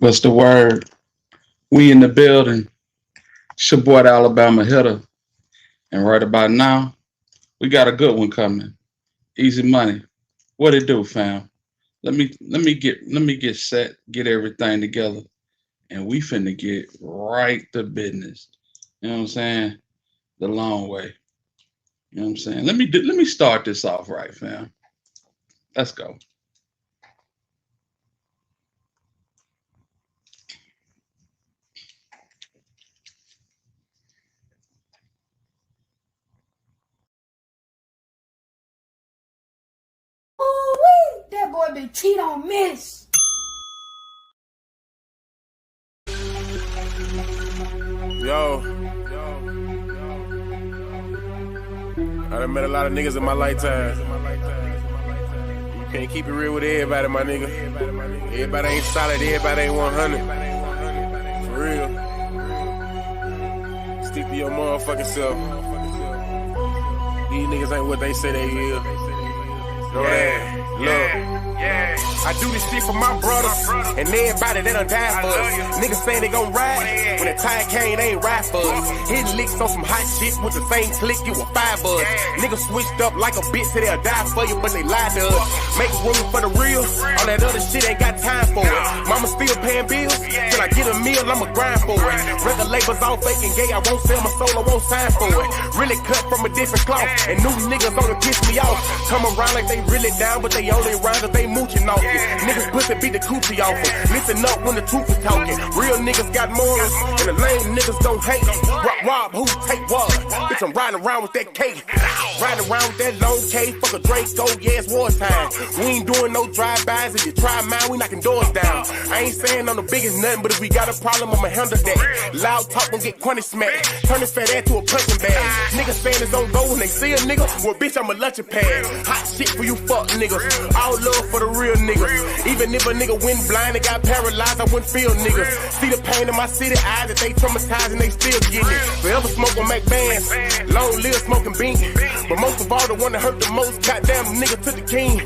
What's the word? We in the building. It's your boy, the Alabama hitter. And right about now, we got a good one coming. Easy money. What it do, fam? Let me get set, get everything together, and we finna get right to business. You know what I'm saying? The long way. You know what I'm saying? Let me start this off right, fam. Let's go. Ooh-wee, that boy been cheat on miss. Yo. I done met a lot of niggas in my lifetime. You can't keep it real with everybody, my nigga. Everybody ain't solid, everybody ain't 100. For real. Stick to your motherfucking self. These niggas ain't what they say they is. Know that? Look. I do this shit for my brothers and everybody that done died for us. Niggas saying they gon' ride, when the time came, they ain't ride for us. Hitting licks on some hot shit with the same click, you a 5 buzz. Niggas switched up like a bitch, so they'll die for you, but they lied to us. Make room for the real, all that other shit ain't got time for it. Mama still paying bills, till I get a meal, I'ma grind for it. Record labels all fake and gay, I won't sell my soul, I won't sign for it. Really cut from a different cloth, and new niggas only piss me off. Come around like they really down, but they only around if they mooching off it. Niggas pussy beat the coochie off them. Listen up when the truth is talking. Real niggas got morals, and the lame niggas don't hate. Rob, who take what? Bitch, I'm riding around with that cake. Riding around with that long K. Fuck a Draco, yeah, it's wartime. We ain't doing no drive-bys. If you try mine, we knocking doors down. I ain't saying I'm the biggest nothing, but if we got a problem, I'ma handle that. Loud talk gon' get crunny smacked. Turn this fat ass to a punching bag. Niggas saying it's don't go when they see a nigga. Well, bitch, I'm a lunching pad. Hot shit for you fuck niggas. All love for the real niggas. Even if a nigga went blind and got paralyzed, I wouldn't feel niggas. See the pain in my city eyes that they traumatized and they still getting it. Forever smoke on Mac bands, long live smoking bean. But most of all, the one that hurt the most, goddamn nigga took the king.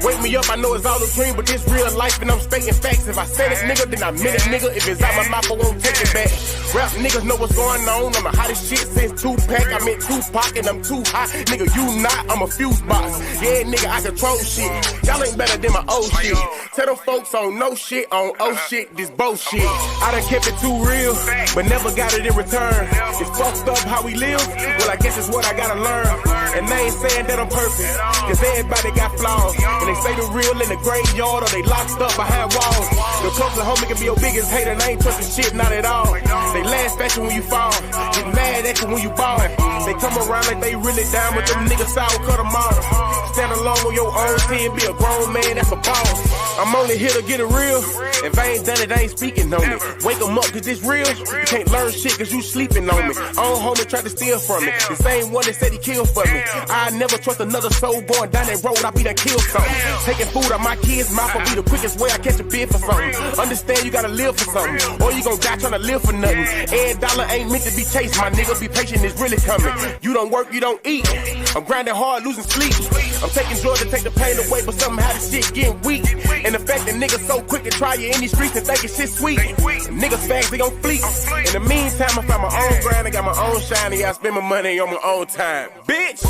Wake me up, I know it's all a dream, but this real life and I'm stating facts. If I said it, nigga, then I meant it, nigga. If it's out my mouth, I won't take it back. Rap niggas know what's going on. I'm the hottest shit since Tupac. I'm in Tupac and I'm too hot. Nigga, you not, I'm a fuse box. Yeah, nigga, I control shit. Y'all ain't better than my old shit. Tell them folks on no shit, on oh shit, this bullshit. I done kept it too real, but never got it in return. It's fucked up how we live, well I guess it's what I gotta learn. And they ain't saying that I'm perfect, cause everybody got flaws. And they say the real in the graveyard or they locked up behind walls. The closest homie can be your biggest hater and I ain't trusting shit, not at all. They laugh at you when you fall, get mad at you when you ballin'. They come around like they really down, but them niggas sour cut them off. Stand alone on your own team, be a grown man, that's a boss. I'm only here to get it real. If I ain't done it, I ain't speaking on it. Wake 'em up, cause it's real. You can't learn shit cause you sleeping on me. Own homie tried to steal from me. The same one that said he killed for me. I never trust another soul going down that road, I be done kill something. Taking food out my kids' mouth will be the quickest way I catch a bid for something. Understand you gotta live for something, or you gon' die trying to live for nothing. Every dollar ain't meant to be chased, my nigga. Be patient, it's really coming. You don't work, you don't eat. I'm grinding hard, losing sleep. I'm taking drugs to take the pain away, but somehow the shit getting weak. And the fact that niggas so quick to try you in these streets and thinking shit sweet. Niggas fags, they gon' fleet. In the meantime, I found my own grind, I got my own shine, and I spend my money on my own time. Bitch!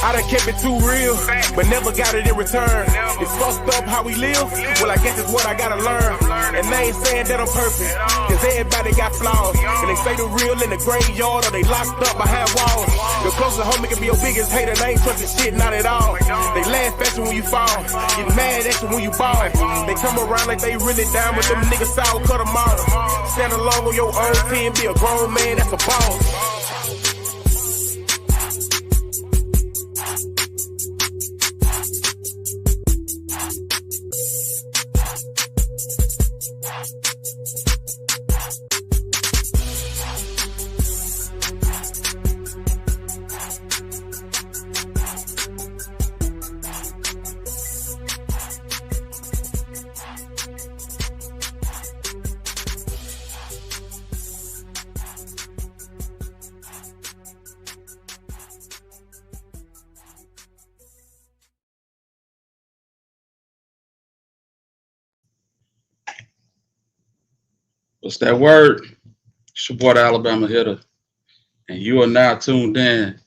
I done kept it too real, but never got it in return. It's fucked up how we live, well I guess it's what I gotta learn. And they ain't saying that I'm perfect, cause everybody got flaws. And they say the real in the graveyard or they locked up behind walls. The closest homie can be your biggest hater, they ain't trusting shit, not at all. They laugh at you when you fall, get mad at you when you ballin'. They come around like they really down, but them niggas sour cut them off. Stand alone on your own team, be a grown man, that's a boss. What's that word? It's your boy, the Alabama Hitter, and you are now tuned in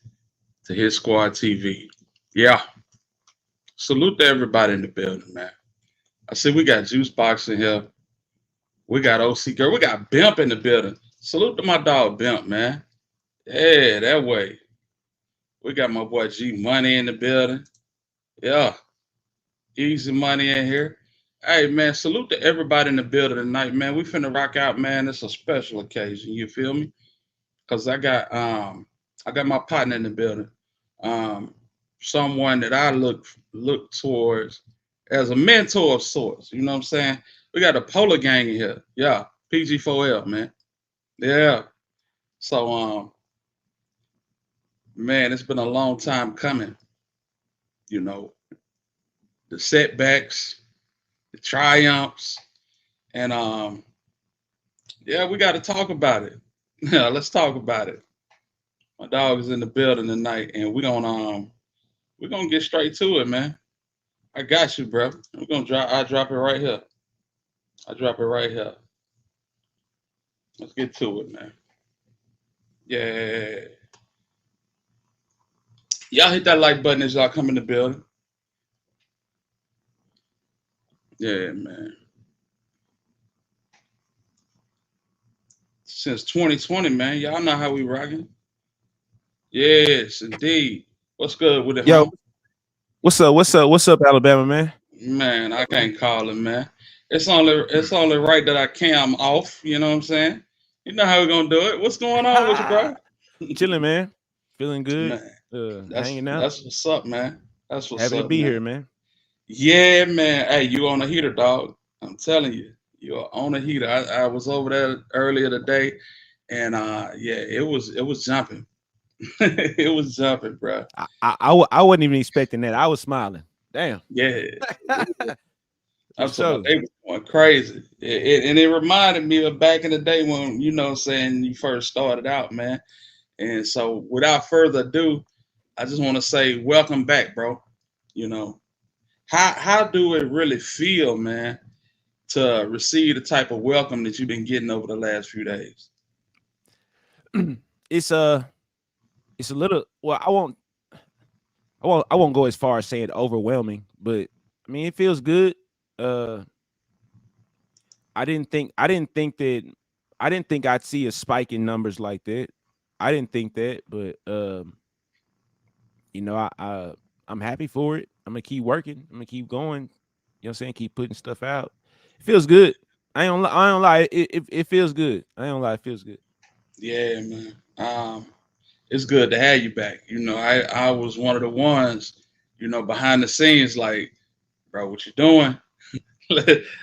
to Hit Squad TV. Yeah, salute to everybody in the building, man. I see we got Juice Box in here. We got OC Girl. We got Bimp in the building. Salute to my dog Bimp, man. Yeah, that way. We got my boy G Money in the building. Yeah, easy money in here. Hey man, salute to everybody in the building tonight, man. We finna rock out, man. It's a special occasion. You feel me? Cause I got my partner in the building. Um Someone that I look towards as a mentor of sorts. You know what I'm saying? We got a polar gang in here. Yeah, PG4L, man. Yeah. So man, it's been a long time coming. You know, the setbacks, the triumphs, and yeah, we got to talk about it. Yeah, let's talk about it. My dog is in the building tonight, and we're gonna get straight to it, man. I got you, bro. We're gonna drop. I drop it right here. I drop it right here. Let's get to it, man. Yeah, y'all hit that like button as y'all come in the building. Yeah, man. Since 2020, man. Y'all know how we rocking. Yes, indeed. What's good with it, Yo, home? what's up? What's up? What's up, Alabama man? Man, I can't call it, man. It's only right that I cam off. You know what I'm saying? You know how we gonna do it. What's going on with you, bro? Chilling, man. Feeling good. Man, that's Hanging out. that's what's up, man. That's what's Happy to up, be here, man. man. Yeah, man. Hey, you on a heater, dog? I'm telling you, you're on a heater. I was over there earlier today, and yeah, it was jumping. It was jumping, bro. I wasn't even expecting that. I was smiling. Damn. Yeah, For I'm talking about sure. they was going crazy. And it reminded me of back in the day when, you know, saying you first started out, man. And so without further ado, I just want to say welcome back, bro. You know, how do it really feel, man, to receive the type of welcome that you've been getting over the last few days? it's it's a little well, I won't go as far as saying overwhelming, but I mean it feels good. Uh I didn't think I'd see a spike in numbers like that. I didn't think that, but you know, I'm happy for it. I'm gonna keep working. I'm gonna keep going. You know what I'm saying? Keep putting stuff out. It feels good. I don't lie. It feels good. I ain't gonna lie. It feels good. Yeah, man. It's good to have you back. You know, I was one of the ones, you know, behind the scenes, like, bro, what you doing?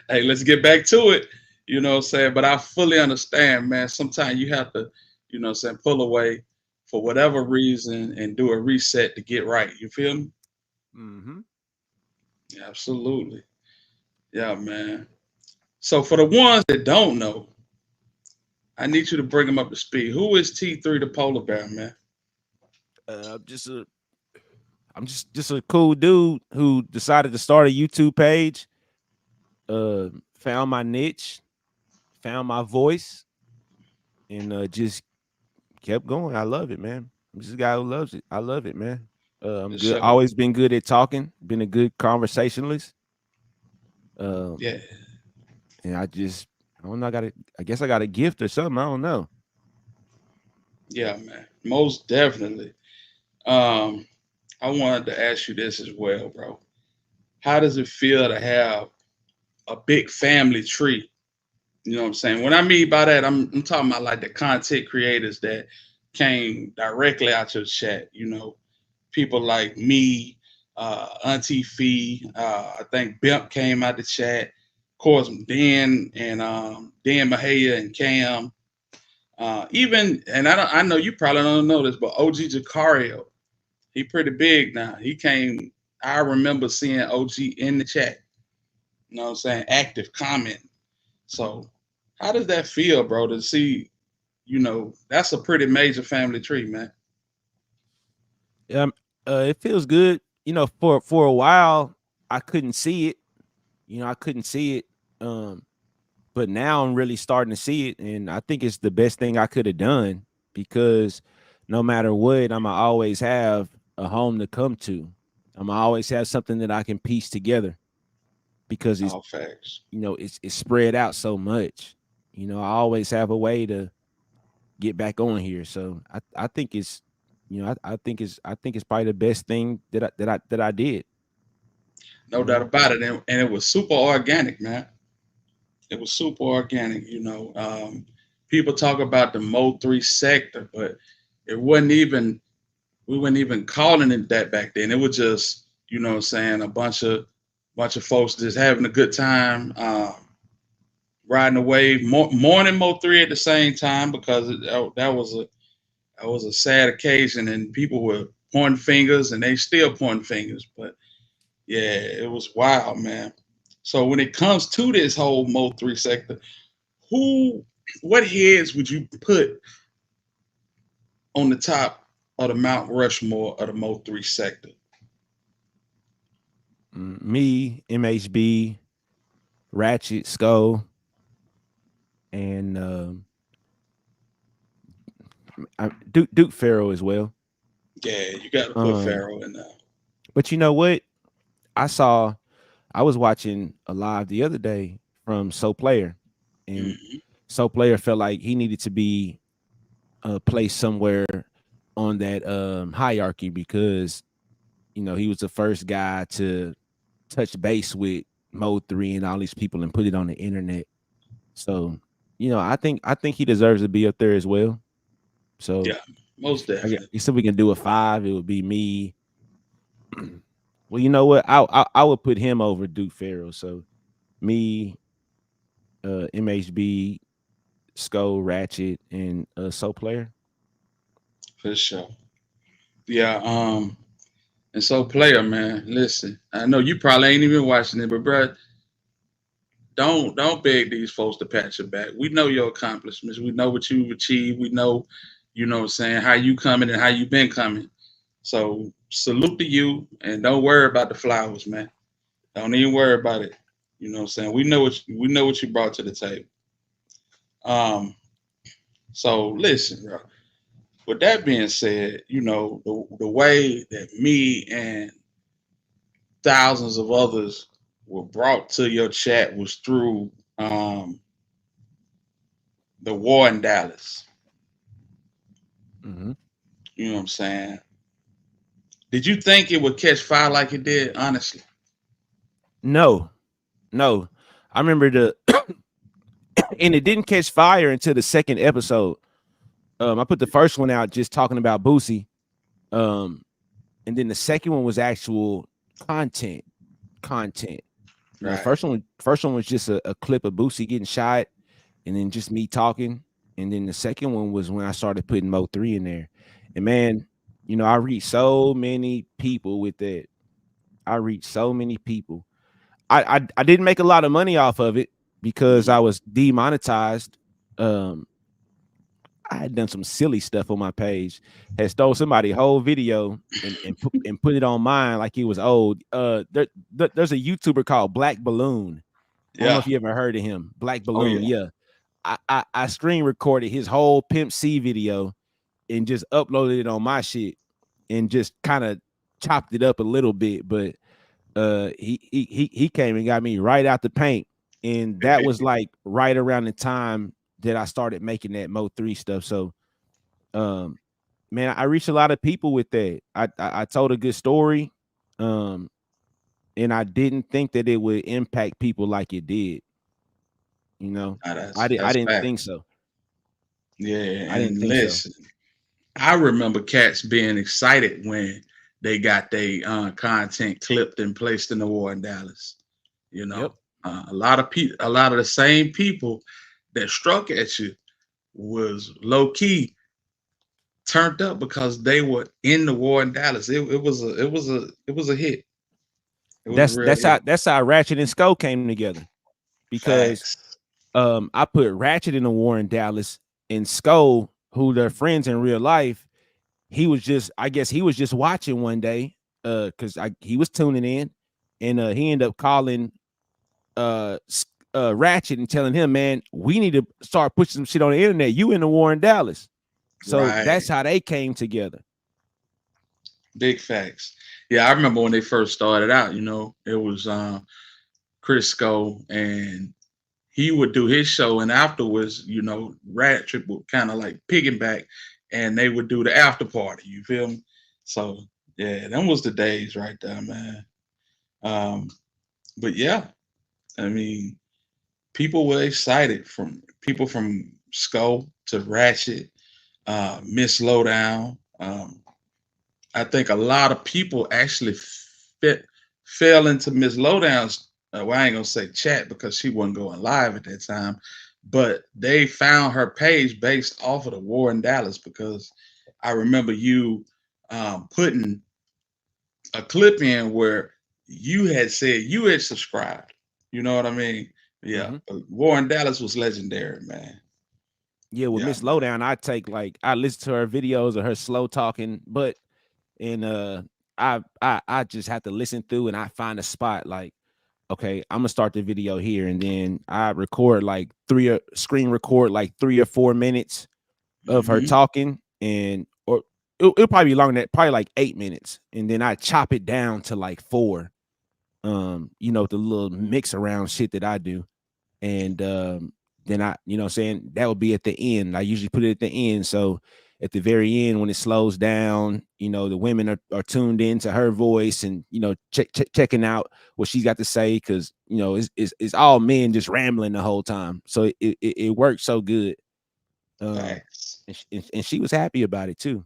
Hey, let's get back to it. You know what I'm saying? But I fully understand, man. Sometimes you have to, you know what I'm saying, pull away for whatever reason and do a reset to get right. You feel me? Mm-hmm. Yeah, absolutely. Yeah, man. So for the ones that don't know, I need you to bring them up to speed. Who is T3 the polar bear, man? I'm just a just a cool dude who decided to start a YouTube page. Found my niche, found my voice, and just kept going. I love it, man. I'm just a guy who loves it. I love it, man. I'm Yes, good. sir. Always been good at talking. Been a good conversationalist. Um, Yeah, and I don't know. I guess I got a gift or something. I don't know. yeah, man. Most definitely. Um, I wanted to ask you this as well, bro. How does it feel to have a big family tree? You know what I'm saying? What I mean by that, I'm talking about like the content creators that came directly out your chat. You know, people like me, Auntie Fee. I think Bimp came out the chat. Of course, Dan Mahaya and Cam. Even and I know you probably don't know this, but OG Jacario, he pretty big now. He came. I remember seeing OG in the chat. You know what I'm saying? Active comment. So how does that feel, bro, to see, you know, that's a pretty major family tree, man. Um, it feels good. You know, for a while I couldn't see it. You know, I couldn't see it. Um, but now I'm really starting to see it, and I think it's the best thing I could have done because no matter what, I'ma always have a home to come to. I'ma always have something that I can piece together because it's All facts. it's spread out so much. I always have a way to get back on here. So I think it's I think it's probably the best thing that I did. No You doubt know. about it. And it was super organic, man. It was super organic. People talk about the Mo3 sector, but it wasn't even we weren't even calling it that back then. It was just, what I'm saying, a bunch of folks just having a good time, riding the wave, mourning Mo3 at the same time because that was a sad occasion and people were pointing fingers and they still pointing fingers. But yeah, it was wild, man. So when it comes to this whole Mo3 sector, who, what heads would you put on the top of the Mount Rushmore of the Mo3 sector? Me, MHB, Ratchet, Skull, and Duke Farrow as well. Yeah, you got to put Um, Pharaoh in there. but you know what? I saw I was watching a live the other day from So Player, and Mhm. So Player felt like he needed to be placed somewhere on that hierarchy because he was the first guy to touch base with Mo3 and all these people and put it on the internet. So I think he deserves to be up there as well. So Yeah, most I definitely. guess if we can do a five, it would be me. Well, you know what? I would put him over Duke Farrell. So me, MHB, Skull, Ratchet, and So Player. For sure. Yeah, and so player, man, listen, I know you probably ain't even watching it, but bro, don't beg these folks to pat your back. We know your accomplishments. We know what you've achieved. We know, what I'm saying, how you coming and how you been coming. So salute to you and don't worry about the flowers, man. Don't even worry about it. You know what I'm saying? We know what you brought to the table. Um, so listen, bro. With that being said, the way that me and thousands of others were brought to your chat was through um, the war in Dallas. Mm-hmm. You know what I'm saying? Did you think it would catch fire like it did? Honestly, No, no. I remember and it didn't catch fire until the second episode. I put the first one out just talking about Boosie. Um, and then the second one was actual content. Content. The right? first one was just a clip of Boosie getting shot, and then just me talking. And then the second one was when I started putting Mo3 in there. And man, I reached so many people with that. I reached so many people. I didn't make a lot of money off of it because Mhm. I was demonetized. Um, I had done some silly stuff on my page. Had stole somebody's whole video and put it on mine like it was old. There's a YouTuber called Black Balloon. I don't know Yeah. if you ever heard of him. Black Oh Balloon, yeah. yeah. I screen recorded his whole Pimp C video and just uploaded it on my shit and just kind of chopped it up a little bit. But he came and got me right out the paint. And that was like right around the time that I started making that Mo3 stuff. So um man, I reached a lot of people with that. I told a good story. Um and I didn't think that it would impact people like it did. You know, Nah, I that's did. I that's didn't fact. think so. Yeah, I didn't and think so. listen, I remember cats being excited when they got their content clipped and placed in the war in Dallas. You Yep. know, a lot of the same people that struck at you was low key turned up because they were in the war in Dallas. It was a hit. It was a That's real that's how hit. that's how Ratchet and Skull came together because Facts. I put Ratchet in the war in Dallas and Skull, who they're friends in real life. He was just, I guess, he was just watching one day, because he was tuning in, and he ended up calling Ratchet and telling him, man, we need to start pushing some shit on the internet. You in the war in Dallas. So Right. that's how they came together. Big facts. Yeah, I remember when they first started out, it was Crisco, and he would do his show, and afterwards, Ratchet would kind of like piggyback, and they would do the after party. You feel me? So yeah, them was the days right there, man. Um, but yeah, I mean, people were excited, from people from Skull to Ratchet, Miss Lowdown. I think a lot of people actually fit, fell into Miss Lowdown's. Well, I ain't gonna say chat because she wasn't going live at that time, but they found her page based off of the war in Dallas, because I remember you putting a clip in where you had said you had subscribed. You know what I mean? Yeah, Mm-hmm. War in Dallas was legendary, man. Yeah, with Yeah, Miss man. Lowdown, I listen to her videos of her slow talking, but and I just have to listen through and I find a spot like, okay, I'm gonna start the video here, and then I record like screen record like 3 or 4 minutes of her Hmm. talking, and or it'll probably be longer than that, probably like 8 minutes, and then I chop it down to like four. The little mix around shit that I do, and then I, what I'm saying, that would be at the end. I usually put it at the end, so at the very end when it slows down, the women are tuned into her voice, and checking out what she's got to say, because it's all men just rambling the whole time, so it works so good. um Facts. and she was happy about it too.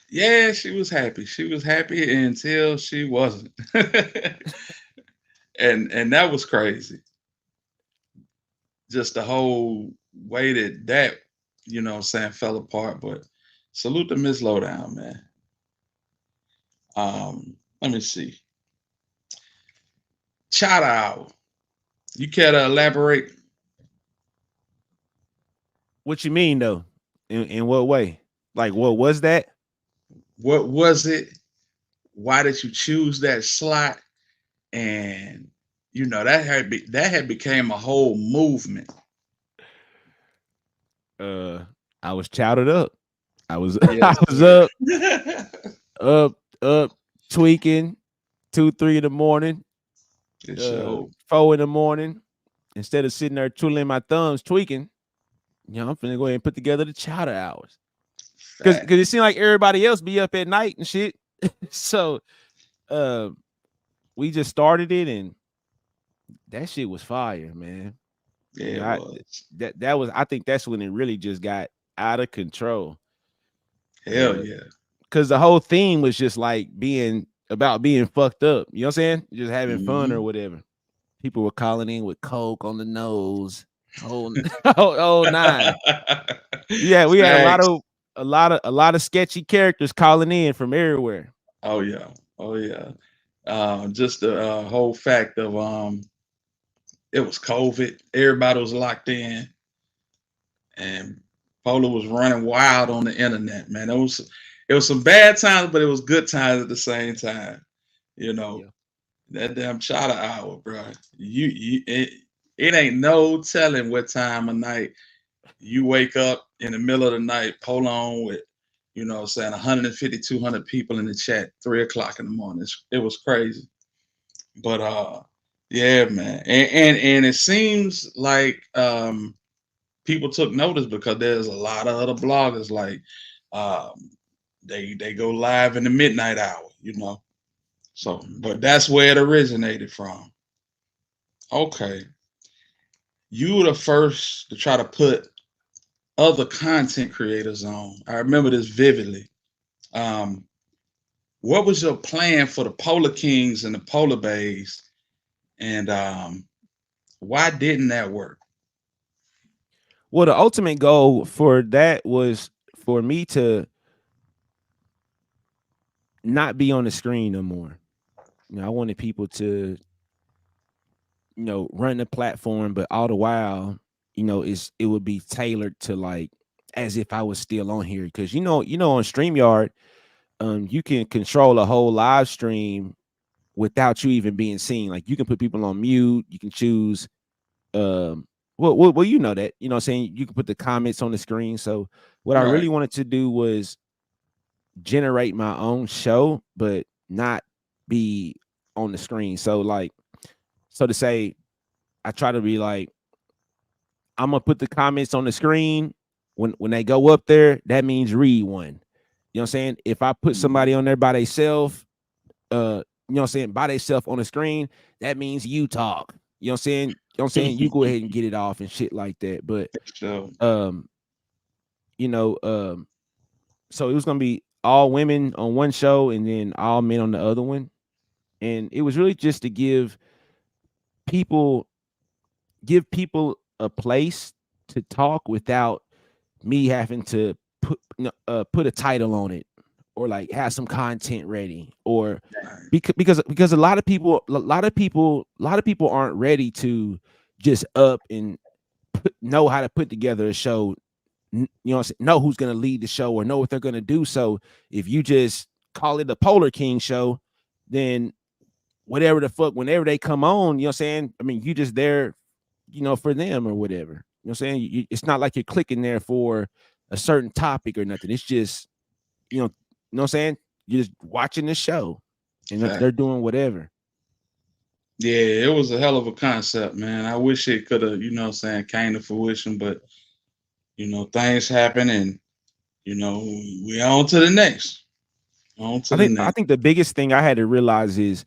Yeah, she was happy. She was happy until she wasn't. And that was crazy. Just the whole way that what I'm saying, fell apart. But salute to Miss Lowdown, man. Let me see. Chata Hour. You care to elaborate? What you mean though? In what way? Like, what was that? What was it? Why did you choose that slot? And that had became a whole movement. uh I was chowdered up. I was I Yes, was sir. up, up, tweaking 2, 3 in the morning, It showed. 4 in the morning. Instead of sitting there twiddling my thumbs, tweaking, I'm finna go ahead and put together the chowder hours. Cause it Facts. seemed like everybody else be up at night and shit. So uh we just started it, and that shit was fire, man. Yeah, it I was. that was, I think that's when it really just got out of control. Hell Uh yeah. because the whole theme was just like being fucked up. You know what I'm saying? Just having fun or Hmm. whatever. People were calling in with coke on the nose. Whole whole nine. Yeah, we had a lot Facts. of a lot of sketchy characters calling in from everywhere. Oh yeah. Oh yeah. Just the whole fact of it was COVID. Everybody was locked in, and Polo was running wild on the internet. Man, it was some bad times, but it was good times at the same time. You know Yeah. that damn Chata Hour, bro. It ain't no telling what time of night you wake up in the middle of the night, pull on with, saying 150, 200 people in the chat, 3 o'clock in the morning. It was crazy. But yeah, man. And it seems like people took notice, because there's a lot of other bloggers like um they go live in the midnight hour. So Mhm. but that's where it originated from. Okay. You were the first to try to put other content creators on. I remember this vividly. Um, what was your plan for the Polar Kings and the Polar Bays, and why didn't that work? Well, the ultimate goal for that was for me to not be on the screen no more. I wanted people to, run the platform, but all the while, it would be tailored to like as if I was still on here. Because on StreamYard, you can control a whole live stream without you even being seen. Like you can put people on mute. You can choose. well, you know that, you know what I'm saying, you can put the comments on the screen. So what I Right. really wanted to do was generate my own show, but not be on the screen. So like, so to say, I try to be like, I'm gonna put the comments on the screen. When they go up there, that means read one. You know what I'm saying? If I put Mhm. somebody on there by themselves, you know what I'm saying, by themselves on the screen, that means you talk. You know what I'm saying? You know what I'm saying? You go ahead and get it off and shit like that. But So um, you know, so it was gonna be all women on one show and then all men on the other one. And it was really just to people give people a place to talk without me having to put a title on it or like have some content ready, or right. because a lot of people aren't ready to just up and know how to put together a show, you know, know who's going to lead the show or know what they're going to do. So if you just call it a Polar King show, then whatever the fuck, whenever they come on, you know what I'm saying? I mean, you just there, you know, for them or whatever. You know what I'm saying? It's not like you're clicking there for a certain topic or nothing. It's just, you know what I'm saying? You're just watching the show and they're Fact. doing whatever. Yeah, it was a hell of a concept, man. I wish it could have, came to fruition, but things happen and we on to the next. On to I the think I next. think the biggest thing I had to realize is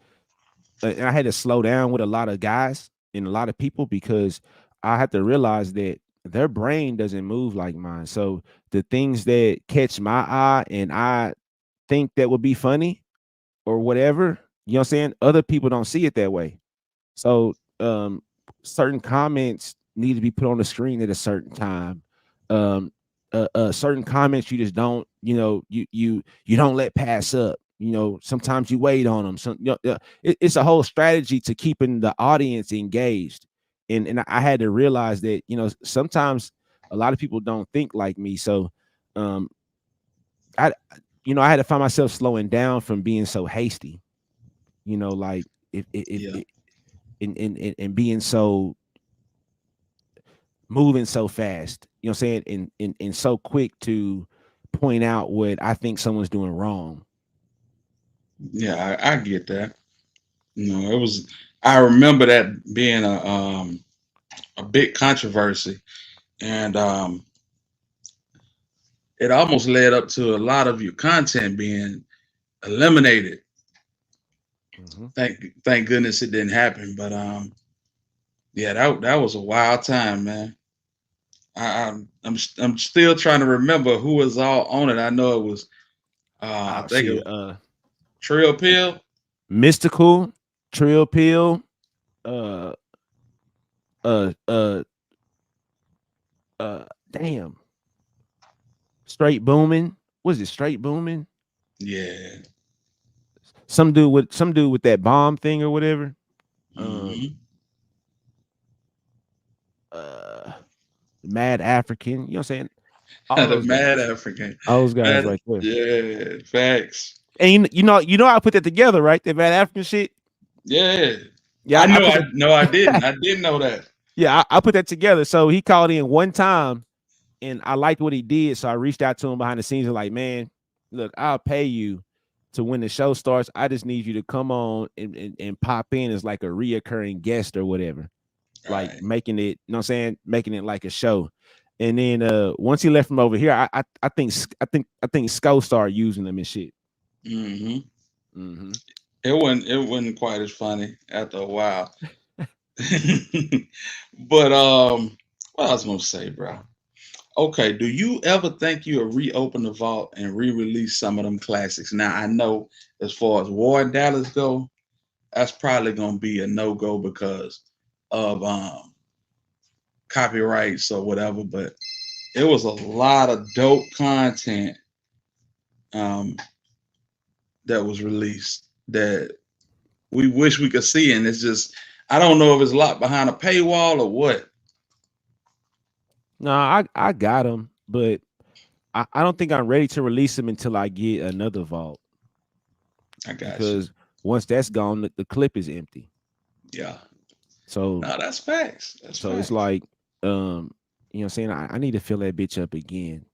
and I had to slow down with a lot of guys and a lot of people because I had to realize that their brain doesn't move like mine. So the things that catch my eye and I think that would be funny or whatever, you know what I'm saying? Other people don't see it that way. So certain comments need to be put on the screen at a certain time. Um certain comments you just don't, you don't let pass up. You know, sometimes you wait on them. So it's a whole strategy to keeping the audience engaged. And I had to realize that, sometimes a lot of people don't think like me. So um I I had to find myself slowing down from being so hasty. Like if Yeah. it and being so moving so fast, you know what I'm saying, and so quick to point out what I think someone's doing wrong. Yeah, I get that. It was. I remember that being a big controversy, and it almost led up to a lot of your content being eliminated. Mhm. Thank goodness it didn't happen, but yeah, that was a wild time, man. I'm still trying to remember who was all on it. I know it was I Oh think it shit. was Trill Pill. Mystical, Trill Pill, uh uh uh damn. Straight booming. Was it straight booming? Yeah. Some dude with that bomb thing or whatever. Um Hmm. uh Mad African. You know what I'm saying? All The those Mad guys. African. All those guys Mad, right there. yeah, facts. And you know I put that together, right? That Mad African shit. Yeah. Yeah, I put that. I didn't. I didn't know that. Yeah, I put that together. So he called in one time, and I liked what he did. So I reached out to him behind the scenes and like, man, look, I'll pay you to when the show starts. I just need you to come on and pop in as like a reoccurring guest or whatever, like Right. making it. You know what I'm saying? Making it like a show. And then once he left from over here, I think Sco started using them and shit. Hmm. Mm-hmm. It wasn't quite as funny after a while. But what I was gonna say, bro. Okay, do you ever think you'll reopen the vault and re-release some of them classics? Now I know as far as War and Dallas go, that's probably gonna be a no-go because of copyrights or whatever, but it was a lot of dope content um that was released that we wish we could see, and it's just I don't know if it's locked behind a paywall or what. No, I got them, but I don't think I'm ready to release them until I get another vault I got you. because once that's gone, the clip is empty. Yeah. So No, that's facts. That's so it's facts. like, you know what I'm saying? I need to fill that bitch up again.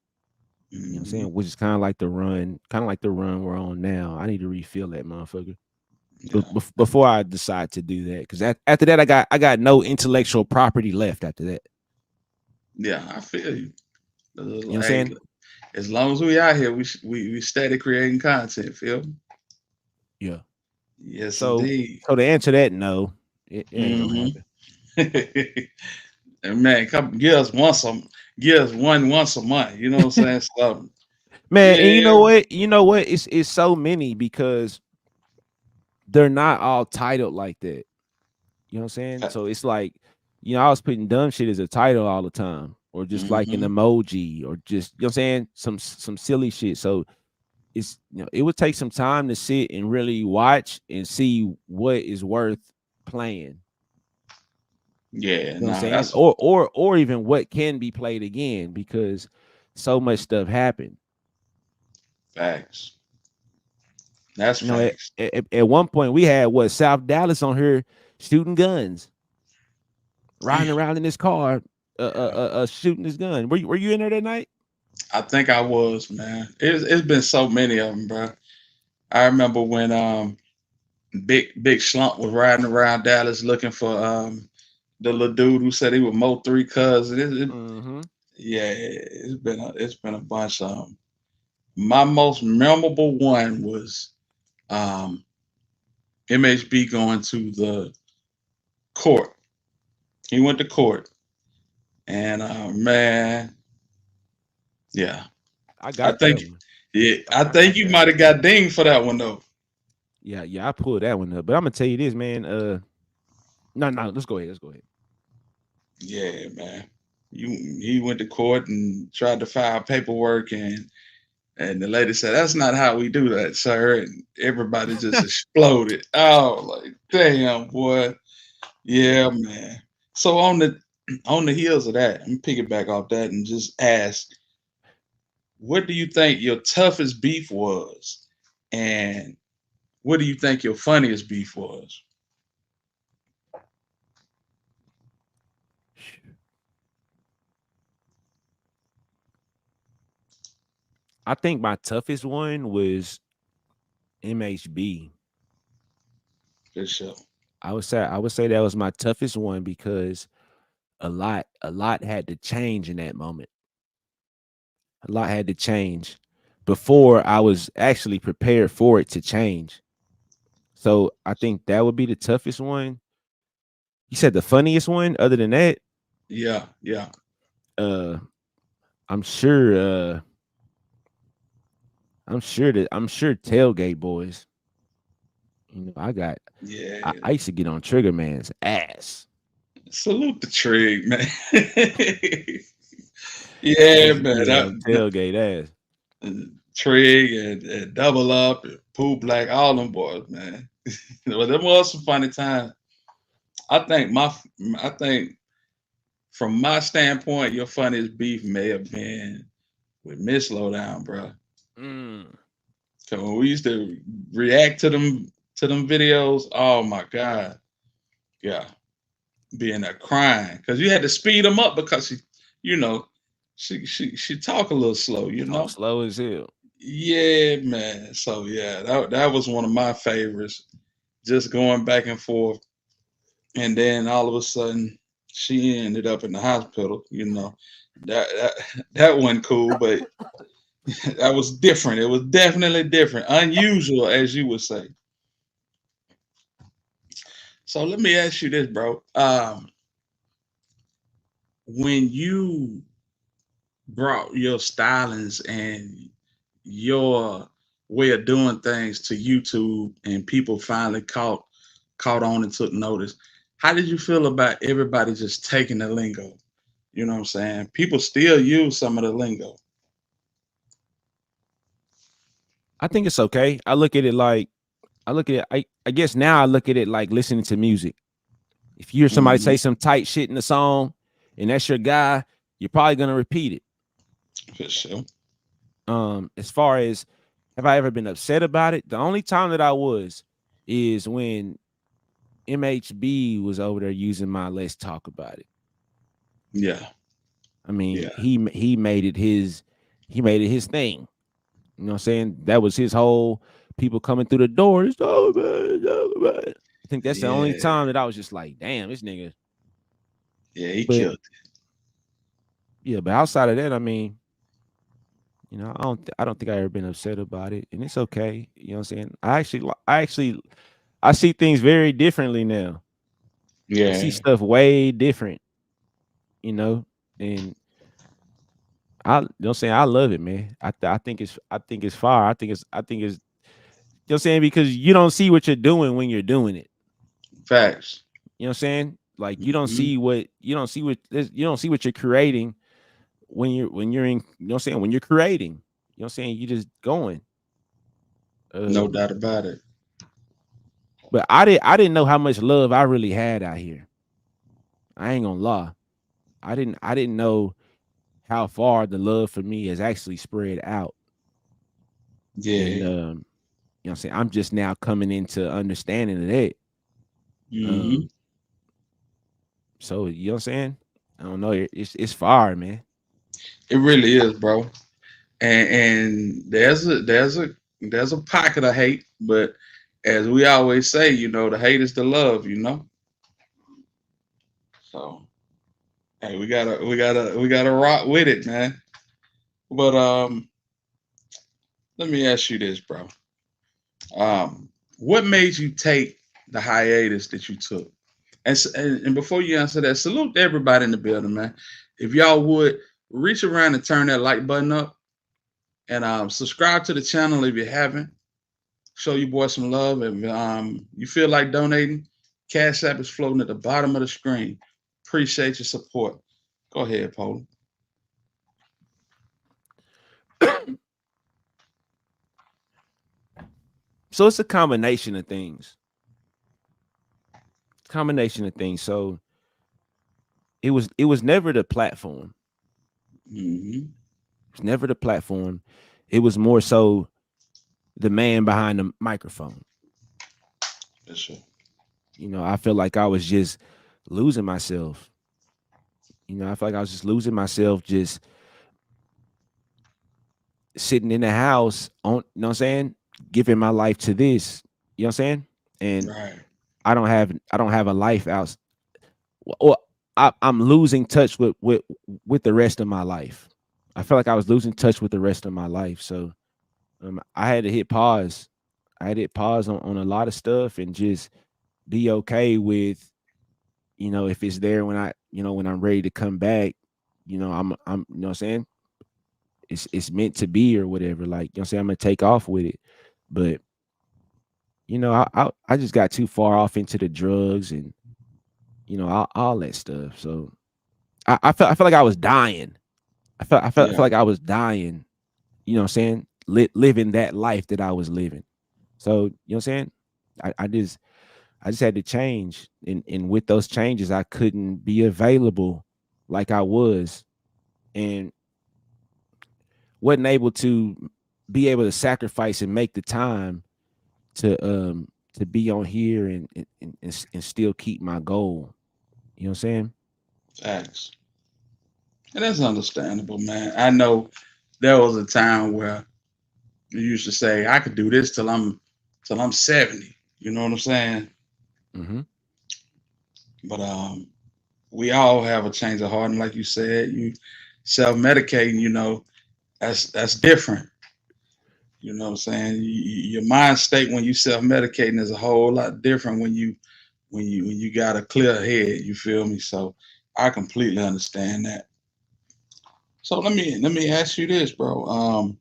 You know what I'm Hmm. saying? Which is kind of like the run we're on now. I need to refill that motherfucker. Yeah. Before I decide to do that, because after that, I got no intellectual property left after that. Yeah, I feel you. You know what I'm Hey, saying? as long as we out here, we steady creating content. Feel me? Yeah. Yes, So indeed. so to answer that, no, it ain't gonna Hmm. happen. And man, come give us one once a month. You know what I'm saying? So Man, and you yeah, know what? You know what? It's so many because they're not all titled like that. You know what I'm saying? So it's like, I was putting dumb shit as a title all the time, or just like an hmm, emoji, or just, what I'm saying, some silly shit. So it would take some time to sit and really watch and see what is worth playing. yeah. You know what I'm No, saying? that's Or even what can be played again, because so much stuff happened. facts. That's You know, at, facts. at one point we had South Dallas on here shooting guns, riding Damn. around in his car, Yeah. shooting his gun. Were you in there that night? I think I was, man. It's been so many of them, bro. I remember when Big Slump was riding around Dallas looking for the little dude who said he was Mo3 cousin. Mm-hmm. Yeah, it's been a bunch of them. My most memorable one was um, MHB going to the court. He went to court, and man, yeah, I I got that think one. yeah, I I think got you that might one. have got dinged for that one though. Yeah, yeah, I pulled that one up. But I'm gonna tell you this, man. No, no, let's go ahead. Let's go ahead. Yeah, man. He went to court and tried to file paperwork, and the lady said, "That's not how we do that, sir." And everybody just exploded. Oh, like damn, boy. Yeah, Yeah. man. So on the heels of that, I'm gonna piggyback off that and just ask, what do you think your toughest beef was, and what do you think your funniest beef was? I think my toughest one was MHB. For sure. I would say that was my toughest one because a lot had to change in that moment. A lot had to change before I was actually prepared for it to change. So I think that would be the toughest one. You said the funniest one. Other than that, Yeah, yeah, uh, I'm sure. I'm sure tailgate boys. I got. I yeah. used to get on Trigger Man's ass. Salute the trig, man. I Yeah, used to man. get on tailgate ass. Trig and Double Up and Pooh Black, all them boys, man. Well, them was some funny times. I think I think from my standpoint, your funniest beef may have been with Miss Lowdown, bro. Mm. Cause when we used to react to them videos, oh my god, yeah, being there crying because you had to speed them up because you know, she talk a little slow, Talk slow as hell. Yeah, man. So yeah, that was one of my favorites. Just going back and forth, and then all of a sudden, she ended up in the hospital. That wasn't cool, but that was different. It was definitely different, unusual, as you would say. So let me ask you this, bro. When you brought your stylings and your way of doing things to YouTube, and people finally caught on and took notice. How did you feel about everybody just taking the lingo? You know what I'm saying? People still use some of the lingo. I think it's okay. I guess now I look at it like listening to music. If you hear somebody Hmm. say some tight shit in the song and that's your guy, you're probably gonna repeat it. For sure. As far as have I ever been upset about it? The only time that I was is when MHB was over there using my "Let's Talk About It." Yeah. I mean, Yeah. he made it his thing. You know what I'm saying? That was his whole people coming through the door. It's talk about it, talk about it. I think that's the only Yeah. time that I was just like, damn, this nigga. Yeah. He But killed yeah, but outside of that, I mean, I don't think I ever been upset about it, and it's okay. You know what I'm saying? I see things very differently now. it. I see Yeah. stuff way different, you know, and you know what I'm saying, I love it, man. I think it's fire. I think it's you know what I'm saying, because you don't see what you're doing when you're doing it. Facts. You know what I'm saying? Like Hmm. you don't see what you're creating when you're in, you know what I'm saying, when you're creating. You know what I'm saying? You just going. No Um doubt about it. but I didn't know how much love I really had out here. I ain't gonna lie. I didn't know how far the love for me has actually spread out. And Yeah. you know what I'm saying? I'm just now coming into understanding of that. Hmm. Um, so you know what I'm saying? I don't know. It's fire, man. It really is, bro. And there's a pocket of hate, but as we always say, the hate is the love, So hey, we gotta rock with it, man. But let me ask you this, bro. What made you take the hiatus that you took? And before you answer that, salute to everybody in the building, man. If y'all would reach around and turn that like button up and subscribe to the channel if you haven't. Show you boys some love. If you feel like donating, Cash App is floating at the bottom of the screen. Appreciate your support. Go ahead, Paul. So it's a combination of things. Combination of things. So it was never the platform. Mm-hmm. It was never the platform. It was more so the man behind the microphone. Yes, sir. I feel like I was just losing myself. I feel like I was just losing myself, just sitting in the house on, you know what I'm saying, giving my life to this. You know what I'm saying? And Right. I don't have a life out, or I'm losing touch with the rest of my life. I felt like I was losing touch with the rest of my life. So I had to hit pause. I had to hit pause on a lot of stuff and just be okay with, if it's there when I'm ready to come back, I'm you know what I'm saying? It's meant to be or whatever. Like, you know what I'm saying? I'm gonna take off with it. But, I just got too far off into the drugs and, all that stuff. So I felt like I was dying. I felt Yeah. like I was dying, you know what I'm saying? Living that life that I was living. So, you know what I'm saying? I just had to change. And with those changes, I couldn't be available like I was, and wasn't able to be able to sacrifice and make the time to be on here and still keep my goal. You know what I'm saying? Facts. And that's understandable, man. I know there was a time where you used to say, I could do this till I'm 70. You know what I'm saying? Mm-hmm. But we all have a change of heart. And like you said, you self-medicating, that's different. You know what I'm saying? Your mind state when you self-medicating is a whole lot different when you got a clear head. You feel me? So I completely understand that. So let me ask you this, bro.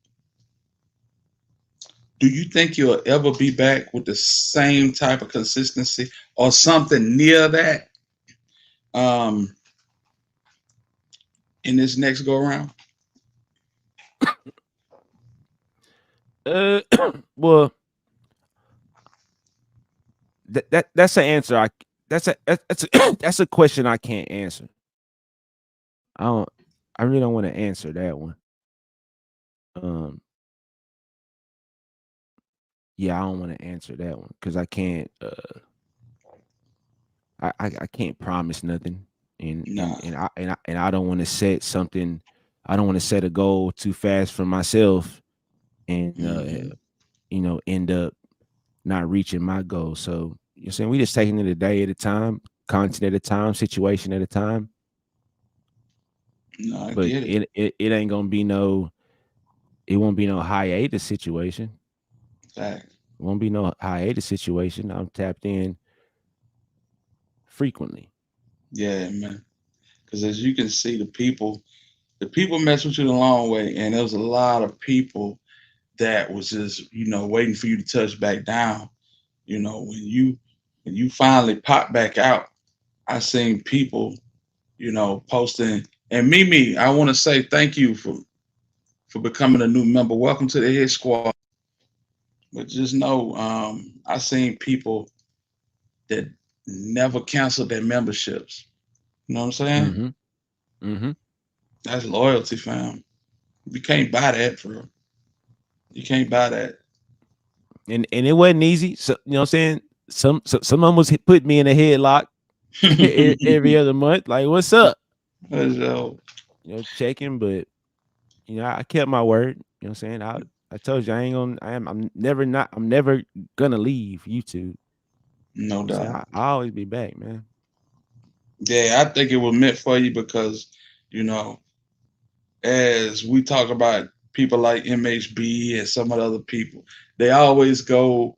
Do you think you'll ever be back with the same type of consistency or something near that um, in this next go around? Uh, well, that's an answer. That's a question I can't answer. I don't. I really don't want to answer that one. Um, yeah, I don't want to answer that one because I can't. I can't promise nothing, and and Nah. and I and I, and I don't want to set something. I don't want to set a goal too fast for myself, and Hmm. end up not reaching my goal. So you're saying we just taking it a day at a time, content at a time, situation at a time. No, I But get it. it ain't gonna be no. It won't be no hiatus situation. Fact. It won't be no hiatus situation. I'm tapped in frequently. Yeah, man. Because as you can see, the people mess with you the long way, and there was a lot of people that was just, waiting for you to touch back down. When you finally pop back out, I seen people, posting. And Mimi, I want to say thank you for becoming a new member. Welcome to the Hit Squad. But just know, I seen people that never canceled their memberships. You know what I'm saying? Mm-hmm. Mm-hmm. That's loyalty, fam. You can't buy that, bro. You can't buy that. And it wasn't easy. So you know what I'm saying? Some almost put me in a headlock every other month. Like, what's up? So, Checking, but I kept my word. You know what I'm saying? I told you I ain't gonna I'm never gonna leave YouTube. You know no what I'm saying? doubt. I always be back, man. Yeah, I think it was meant for you because, you know, as we talk about people like MHB and some of the other people, they always go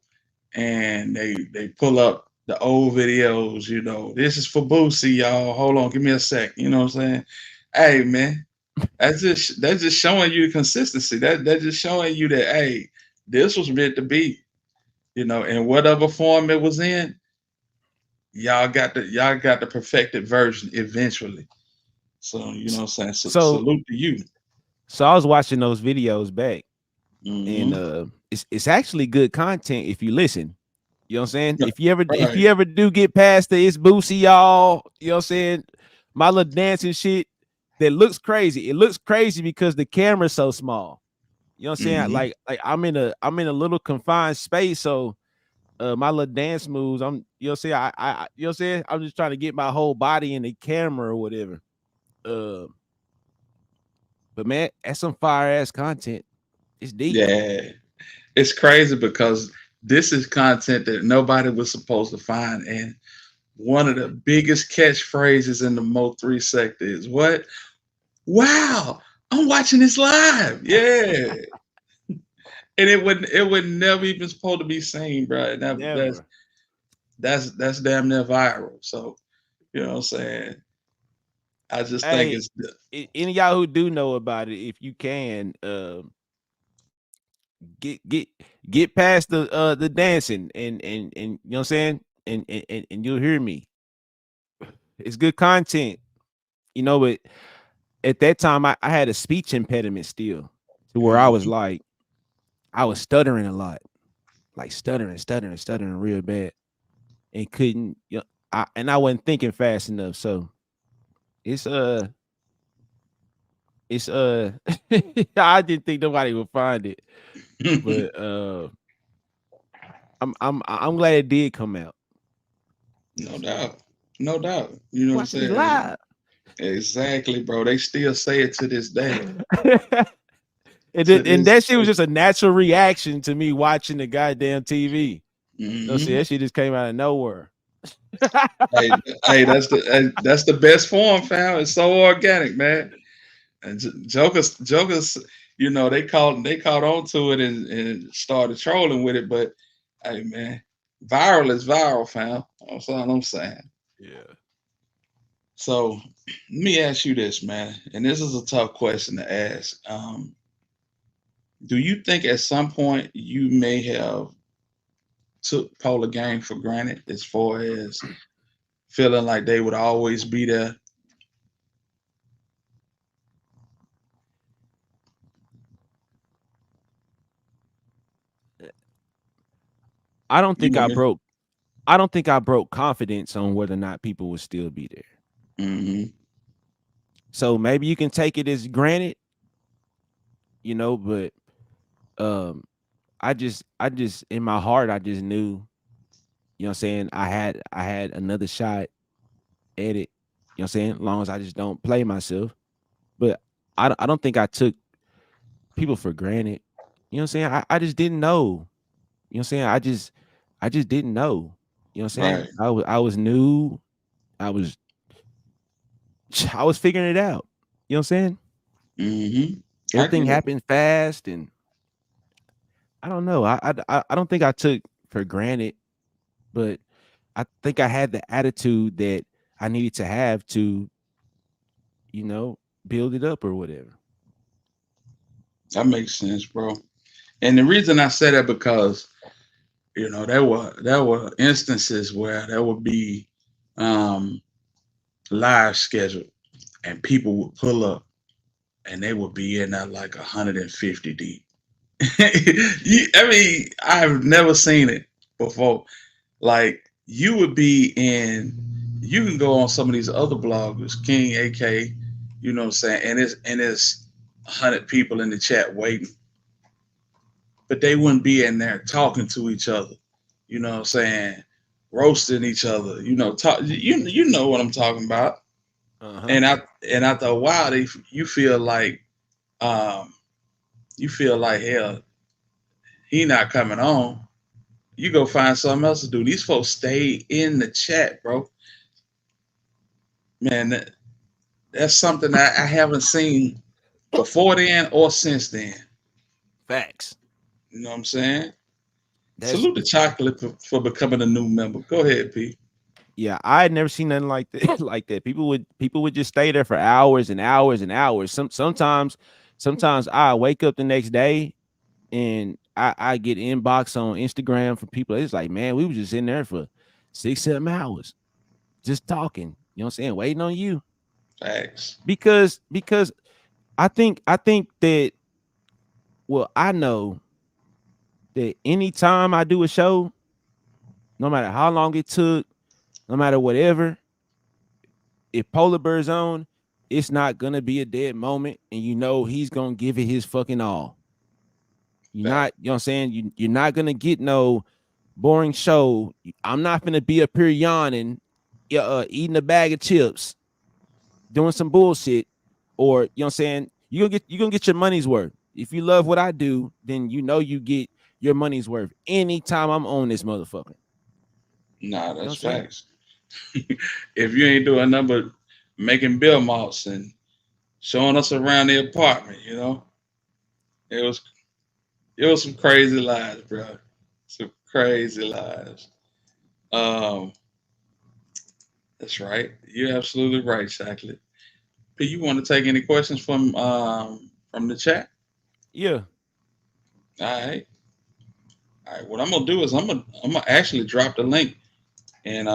and they pull up the old videos. This is for Boosie, y'all. Hold on, give me a sec. You know what I'm saying? Hey, man, that's just showing you consistency. That's just showing you that, hey, this was meant to be. In whatever form it was in, y'all got the perfected version eventually. So S- what I'm saying, So salute to you. so I was watching those videos back, and Hmm. it's actually good content if you listen. You know what I'm saying? If Right. you ever do get past the it's Boosie, y'all, you know what I'm saying? My little dancing shit that looks crazy. It looks crazy because the camera's so small. You know what I'm saying? Hmm. Like I'm in a little confined space. So my little dance moves, you know what I'm saying? You know what I'm saying? I'm just trying to get my whole body in the camera or whatever. Uh but man, that's some fire ass content. It's deep. Yeah, it's crazy because this is content that nobody was supposed to find, and one of the biggest catchphrases in the Mo3 sector is what? Wow, I'm watching this live. Yeah, and it would never even supposed to be seen, bro. And that's Never. that's damn near viral. So you know what I'm saying. I just think Hey, it's any of y'all who do know about it, if you can, get get get past the dancing and you know what I'm saying, and you'll hear me. It's good content, but at that time I had a speech impediment still, to where I was mhm. like I was stuttering a lot, like stuttering real bad, and couldn't. I wasn't thinking fast enough, so it's it's I didn't think nobody would find it, but I'm glad it did come out. You know what No I'm saying? doubt, no doubt. You know what I'm Watching this saying? live. Exactly, bro. They still say it to this day. To And this that shit was day. just a natural reaction to me watching the goddamn TV. No, see, Hmm. that shit just came out of nowhere. Hey, hey, that's the best form, fam. It's so organic, man. And jokers, they caught on to it and started trolling with it. But hey, man, viral is viral, fam. That's all I'm saying. Yeah. So let me ask you this, man, and this is a tough question to ask. Do you think at some point you may have took Polar Gang for granted as far as feeling like they would always be there? I don't You think want I me? broke I don't think I broke confidence on whether or not people would still be there. Hmm. So maybe you can take it as granted, but um I just in my heart I just knew You know what I'm saying? I had another shot at it. You know what I'm saying? As long as I just don't play myself. But I don't think I took people for granted. You know what I'm saying? I just didn't know. You know what I'm saying? I just didn't know. You know what I'm saying? Right. I was new. I was I was figuring it out. You know what I'm saying? Mm-hmm. I Everything get it. happened fast, and I don't know. I don't think I took for granted, but I think I had the attitude that I needed to have to, you know, build it up or whatever. That makes sense, bro. And the reason I say that because there were instances where there would be um, live scheduled, and people would pull up, and they would be in there like 150 deep. I mean, I've never seen it before. Like you would be in, you can go on some of these other bloggers, King AK, you know what I'm saying, and it's 100 people in the chat waiting, but they wouldn't be in there talking to each other. You know what I'm saying, roasting each other. You know what I'm talking about. Uh-huh. And after a while, you feel like um, hell, he not coming on. You go find something else to do. These folks stay in the chat, bro. Man, that's something that I haven't seen before then or since then. Facts. You know what I'm saying? That's Salute the chocolate for becoming a new member. Go ahead, P. Yeah, I had never seen nothing like that like that. People would just stay there for hours and hours and hours. Sometimes I wake up the next day and I get inbox on Instagram from people. It's like, man, we were just in there for 6, 7 hours just talking. You know what I'm saying? Waiting on you. Facts. Because I think that, well, I know that anytime I do a show, no matter how long it took, no matter whatever, if Polar Bear's on, it's not gonna be a dead moment, and you know he's gonna give it his fucking all. You're Fact. not, you know what I'm saying? You're not gonna get no boring show. I'm not gonna be up here yawning, eating a bag of chips, doing some bullshit, or you know what I'm saying? You're gonna get your money's worth. If you love what I do, then you know you get your money's worth anytime I'm on this motherfucker. Nah, You know that's what I'm saying? facts. If you ain't doing nothing but making bill malts and showing us around the apartment, it was some crazy lives, bro. Some crazy lives. Um, that's right. You're absolutely right, Chocolate. P, you want to take any questions from the chat? Yeah. All right. All right. What I'm gonna do is I'm gonna actually drop the link, and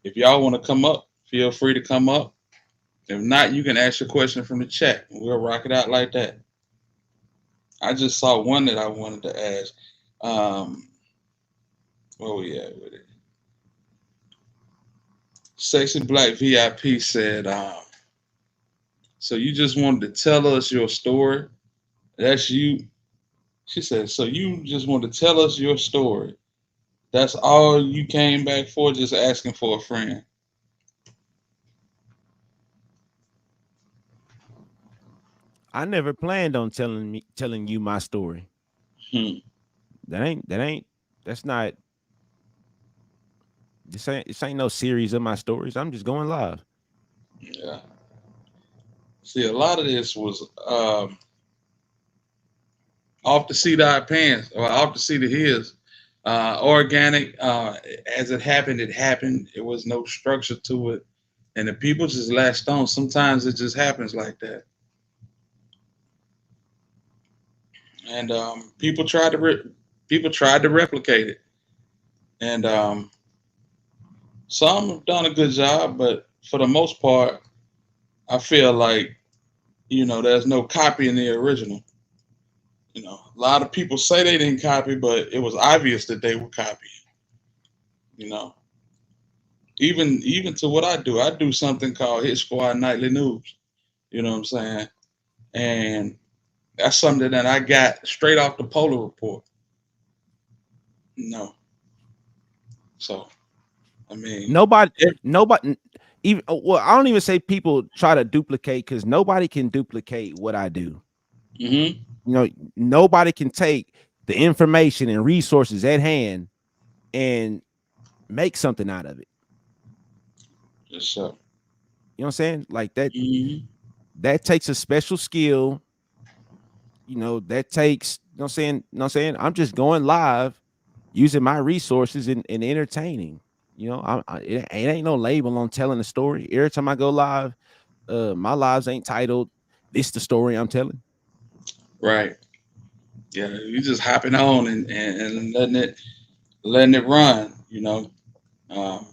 if y'all want to come up, feel free to come up. If not, you can ask your question from the chat. We'll rock it out like that. I just saw one that I wanted to ask. Um, where we at with it? Sexy Black VIP said, so you just wanted to tell us your story. That's you. She said, so you just wanted to tell us your story. That's all you came back for, just asking for a friend. I never planned on telling you my story. Hmm. That ain't that's not this ain't no series of my stories. I'm just going live. Yeah. See, a lot of this was off the seat of our pants or off the seat of his. Organic. As it happened, it happened. It was no structure to it. And the people just latched on. Sometimes it just happens like that. And people tried to replicate it. And some have done a good job, but for the most part, I feel like there's no copy in the original. A lot of people say they didn't copy, but it was obvious that they were copying. You know, even to what I do something called Hit Squad Nightly News. You know what I'm saying? And that's something that I got straight off the Polar Report. No, so I mean, Nobody, it, nobody, even well, I don't even say people try to duplicate because nobody can duplicate what I do. mm-hmm. You know, nobody can take the information and resources at hand and make something out of it. Just so. You know what I'm saying? Like that, Mm-hmm. that takes a special skill. You know, that takes, you know what I'm saying? You know what I'm saying? I'm just going live using my resources and entertaining. You know, it ain't no label on telling the story. Every time I go live, my lives ain't titled "This the story I'm telling." Right. Yeah, you just hopping on and letting it run. Um,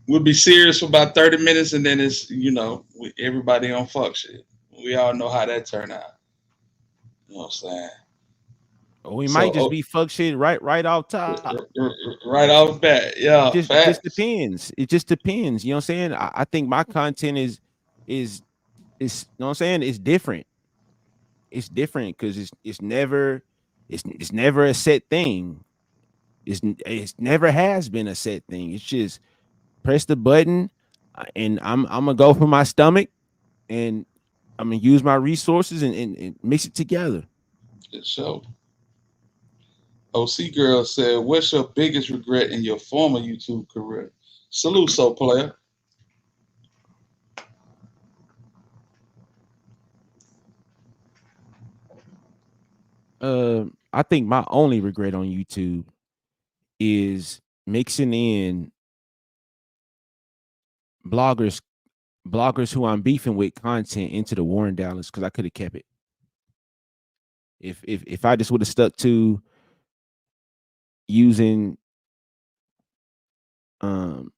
we'll be serious for about 30 minutes, and then it's everybody on fuck shit. We all know how that turned out. You know what I'm saying? Or we might So just be fuck shit right off top. right off bat, yeah, It just facts. depends. It just depends. You know what I'm saying? I think my content is you know what I'm saying? It's different. It's different because it's never it's never a set thing. It's never has been a set thing. It's just press the button, and I'm gonna go for my stomach, and I'm gonna use my resources and mix it together. So OC girl said, "What's your biggest regret in your former YouTube career?" Salute, so player. I think my only regret on YouTube is mixing in bloggers bloggers who I'm beefing with content into the Warren Dallas because I could have kept it. If I just would have stuck to using um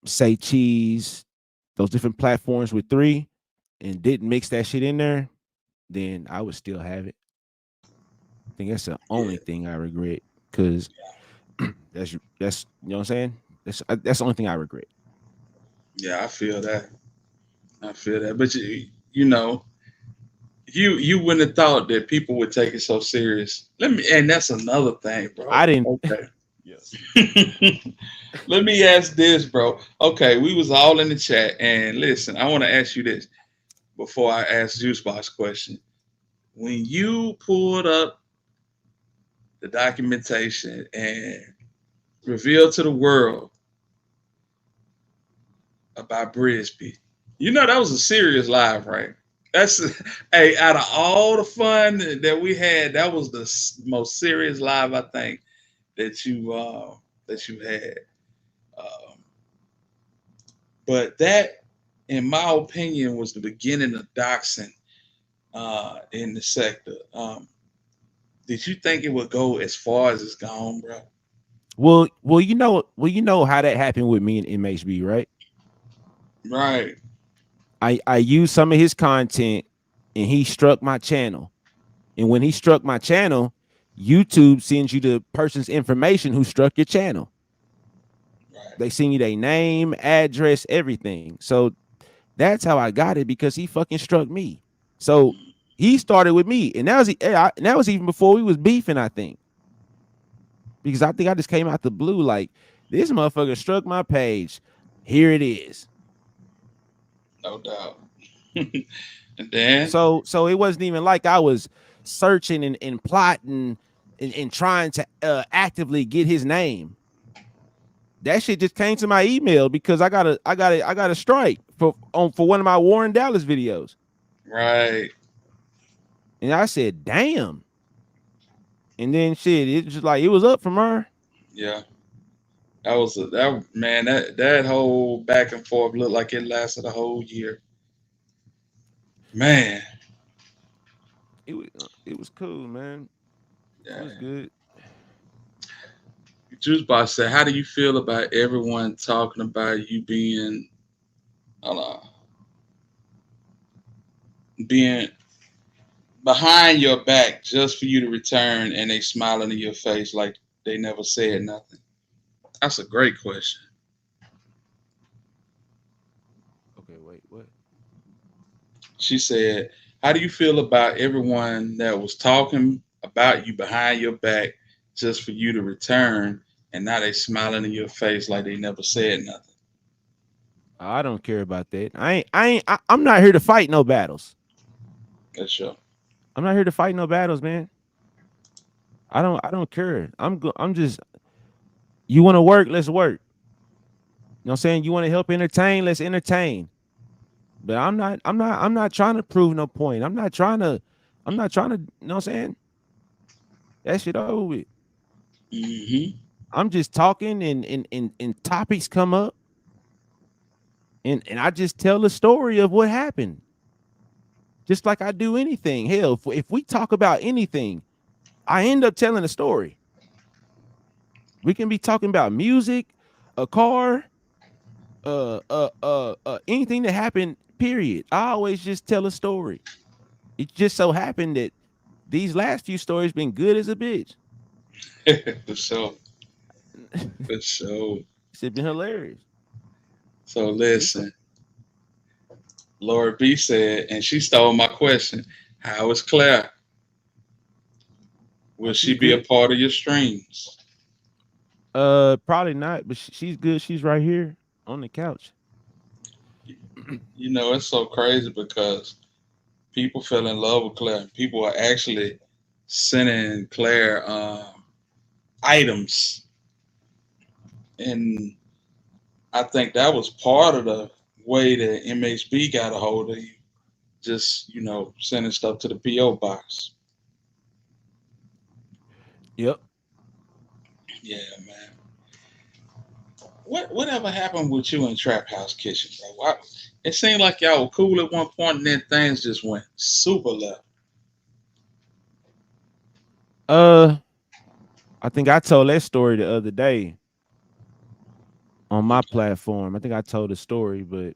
say cheese, those different platforms with three and didn't mix that shit in there, then I would still have it. I think that's the only Yeah, thing I regret because that's you know what I'm saying. That's the only thing I regret. yeah, I feel that. I feel that. But you know, you wouldn't have thought that people would take it so serious. And that's another thing, I bro. didn't. Okay. Yeah. Let me ask this, bro. Okay, we was all in the chat, and listen, I want to ask you this before I ask Juicebox question. When you pulled up the documentation and revealed to the world about Brisby, you know that was a serious live, right? That's hey, out of all the fun that we had, that was the most serious live I think that you had. Um, but that, in my opinion, was the beginning of doxing in the sector. Did you think it would go as far as it's gone, bro? You know how that happened with me and MHB, right? Right, I used some of his content, and he struck my channel. And when he struck my channel, YouTube sends you the person's information who struck your channel. right. They send you their name, address, everything. So that's how I got it because he fucking struck me. So he started with me, and that was even before we was beefing. I think because I think I just came out the blue like this motherfucker struck my page. Here it is. No doubt. And then, So it wasn't even like I was searching and plotting and trying to actively get his name. That shit just came to my email because I got a strike for one of my Warren Dallas videos. right, And I said, damn. And then shit, it just like it was up from her. yeah. That man, that whole back and forth looked like it lasted a whole year. Man, It was cool, man. It was yeah. good. Juicebox said, "How do you feel about everyone talking about you uh, being behind your back just for you to return, and they smiling in your face like they never said nothing?" That's a great question. Okay, wait, what? She said, "How do you feel about everyone that was talking about you behind your back just for you to return, and now they smiling in your face like they never said nothing. I don't care about that. I'm not here to fight no battles. That's your. I'm not here to fight no battles, man. I don't care. I'm just you want to work, let's work. You know what I'm saying? You want to help entertain, let's entertain. But I'm not trying to prove no point. I'm not trying to, you know what I'm saying? That shit over with. Mm-hmm. I'm just talking and topics come up and I just tell the story of what happened. Just like I do anything. Hell, if we talk about anything, I end up telling a story. We can be talking about music, a car, anything that happened, period. I always just tell a story. It just so happened that these last few stories been good as a bitch. For sure. For sure. It's been hilarious. So It's a- listen, Laura B said, and she stole my question. How is Claire? Will she she's be a good. part of your streams? Probably not, but she's good. She's right here on the couch. You know, it's so crazy because people fell in love with Claire. People are actually sending Claire items, and I think that was part of the way that MHB got a hold of you. Just sending stuff to the PO box. Yep. Yeah, man. Whatever happened with you in Trap House Kitchen, bro? It seemed like y'all were cool at one point, and then things just went super left. Uh, I think I told that story the other day on my Okay. platform. I think I told the story, but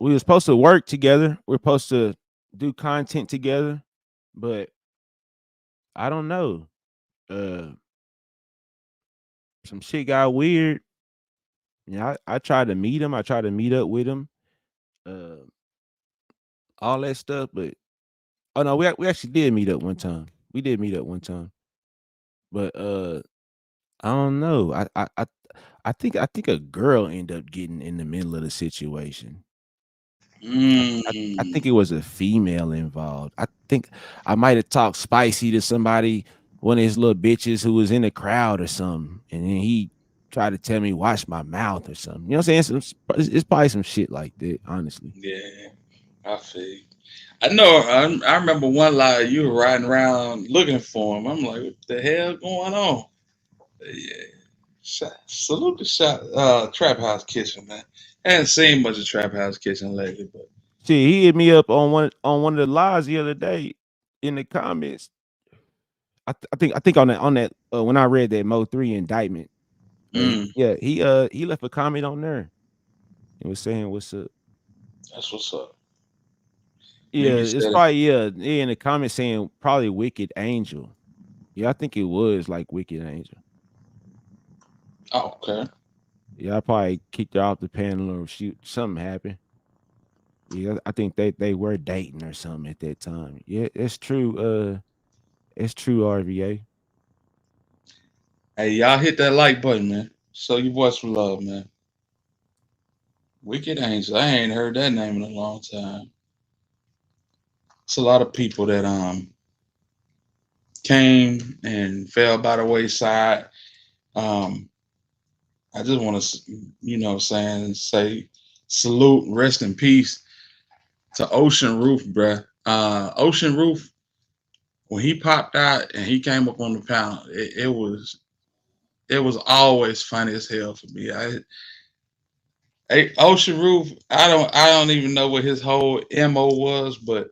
we were supposed to work together. We're supposed to do content together, but I don't know. Uh, some shit got weird. Yeah, I tried to meet him. I tried to meet up with him. Uh, all that stuff, but oh no, we actually did meet up one time. We did meet up one time, but I don't know. I think a girl ended up getting in the middle of the situation. I think Mm, it was a female involved. I think I might have talked spicy to somebody, one of his little bitches who was in the crowd or something, and then he tried to tell me watch my mouth or something. You know what I'm saying? It's probably some shit like that, honestly. yeah, I feel. I know. I remember one lie you were riding around looking for him. I'm like, what the hell going on? Yeah. Salute the shot. Trap House Kitchen, man. I haven't seen much of Trap House Kitchen lately, but Shit, he hit me up on one of the lives the other day in the comments. I think on that when I read that Mo3 indictment, mm, yeah, he left a comment on there and was saying what's up. that's what's up. Yeah, Maybe he it's said it. probably yeah in the comments saying probably Wicked Angel. Yeah, I think it was like Wicked Angel. Oh, okay. Yeah, I probably kicked her off the panel or shoot something happened. Yeah, I think they were dating or something at that time. Yeah, it's true. It's true. RVA. Hey, y'all hit that like button, man. Show your voice for love, man. Wicked Angel. I ain't heard that name in a long time. It's a lot of people that came and fell by the wayside. Um, I just want to, saying say salute, rest in peace to Ocean Roof, bruh. Ocean Roof, when he popped out and he came up on the panel, it was always funny as hell for me. Ocean Roof, I don't even know what his whole mo was, but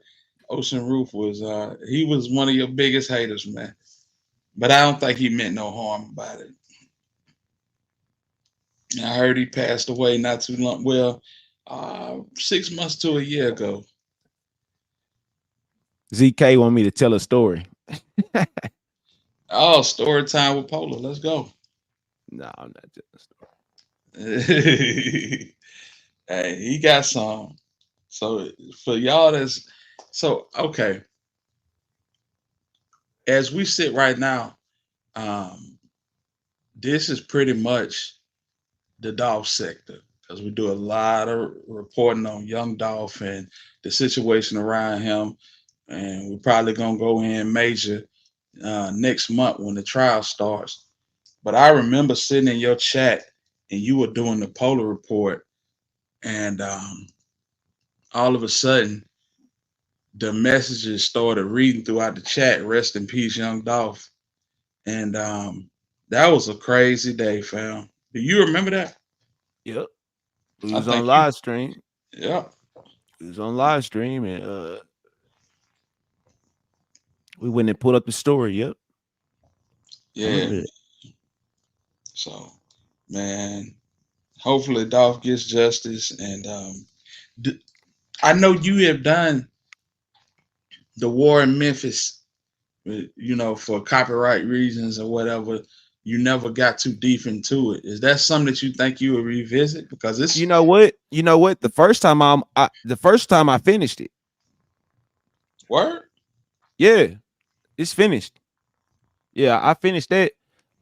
Ocean Roof was he was one of your biggest haters, man. But I don't think he meant no harm about it. I heard he passed away not too long. Well, 6 months to a year ago. ZK want me to tell a story. Oh, story time with Polo. Let's go. No, I'm not telling a story. Hey, he got some. So for y'all, that's so okay. As we sit right now, um, this is pretty much the Dolph sector because we do a lot of reporting on young Dolph and the situation around him, and we're probably gonna go in major next month when the trial starts. But I remember sitting in your chat and you were doing the Polar report, and all of a sudden the messages started reading throughout the chat. Rest in peace, young Dolph. And that was a crazy day, fam. Do you remember that? Yep. We I was on think you. live stream. Yeah, We was on live stream and we went and pulled up the story. Yep. I yeah. remember that. So, man, hopefully Dolph gets justice. And I know you have done the war in Memphis, for copyright reasons or whatever. You never got too deep into it. Is that something that you think you would revisit? Because You it's know what? You know what? The first time I finished it. word. Yeah, it's finished. Yeah, I finished that.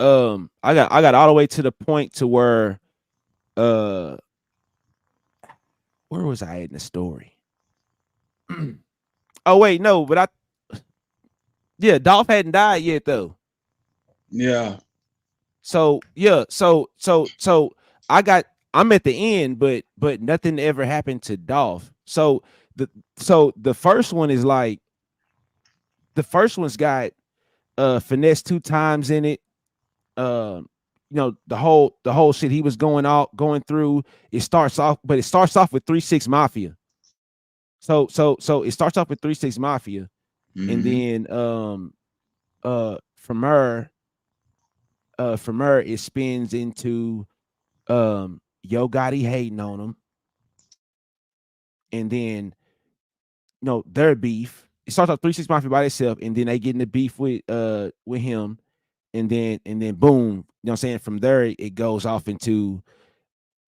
I got all the way to the point to uh where was I at in the story? Oh wait, no, but yeah, Dolph hadn't died yet though. Yeah, So yeah, so I got I'm at the end, but nothing ever happened to Dolph. The the first one is like the first one's got finesse two times in it. The whole shit he was going through. It starts off with 3-6 Mafia. So it starts off with 3-6 Mafia, and hmm then uh from her from her it spins into Yo Gotti hating on him, and then their beef. It starts off 3-6 Mafia by itself, and then they get in the beef with him, and then boom, what I'm saying, from there it goes off into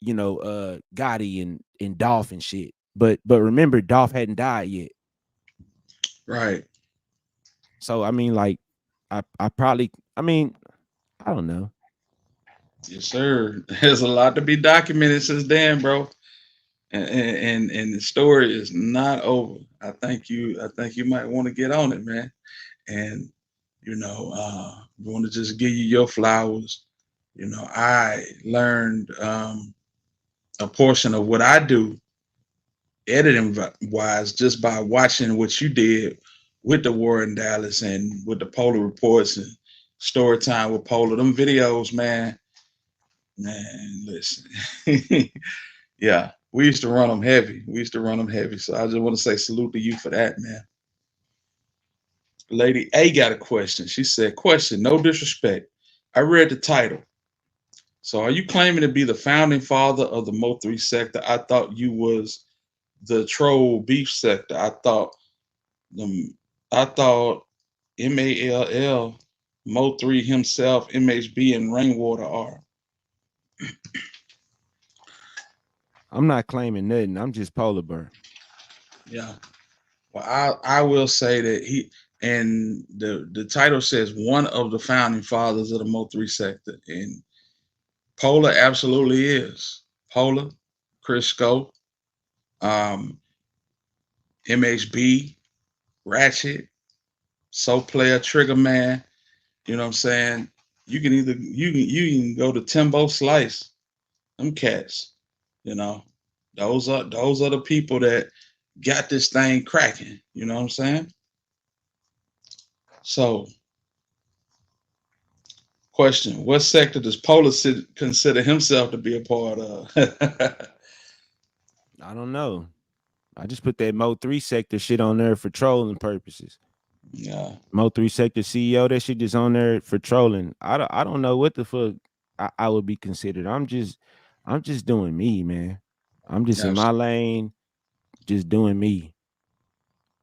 Gotti and Dolph and shit. But remember, Dolph hadn't died yet. right. So I mean, like, I probably, I mean, I don't know. Yes, sir. There's a lot to be documented since then, bro. And the story is not over. I think you might want to get on it, man. And we want to just give you your flowers. I learned a portion of what I do editing wise just by watching what you did with the war in Dallas and with the Polar reports and story time with Polar. Them videos, man, listen. Yeah, we used to run them heavy. We used to run them heavy. So I just want to say salute to you for that, man. Lady A got a question. She said, question, no disrespect. I read the title. So are you claiming to be the founding father of the Mo3 sector? I thought you was the troll beef sector. The I thought MALL Mo3 himself, MHB and Rainwater are. I'm not claiming nothing. I'm just polar bear. Yeah. Well, I will say that the title says one of the founding fathers of the Mo3 sector, and Polar absolutely is. Polar, Chris Scope, um, MHB, Ratchet, So Player, Trigger Man. You know what I'm saying? You can go to Timbo Slice, them cats. You know, those are the people that got this thing cracking. You know what I'm saying? So, question: what sector does Polar consider himself to be a part of? I don't know. I just put that Mo3 sector shit on there for trolling purposes. Yeah, Mo3 sector CEO, that shit just on there for trolling. I don't know what the fuck I would be considered. I'm just doing me, man. I'm just in my absolutely. lane, just doing me.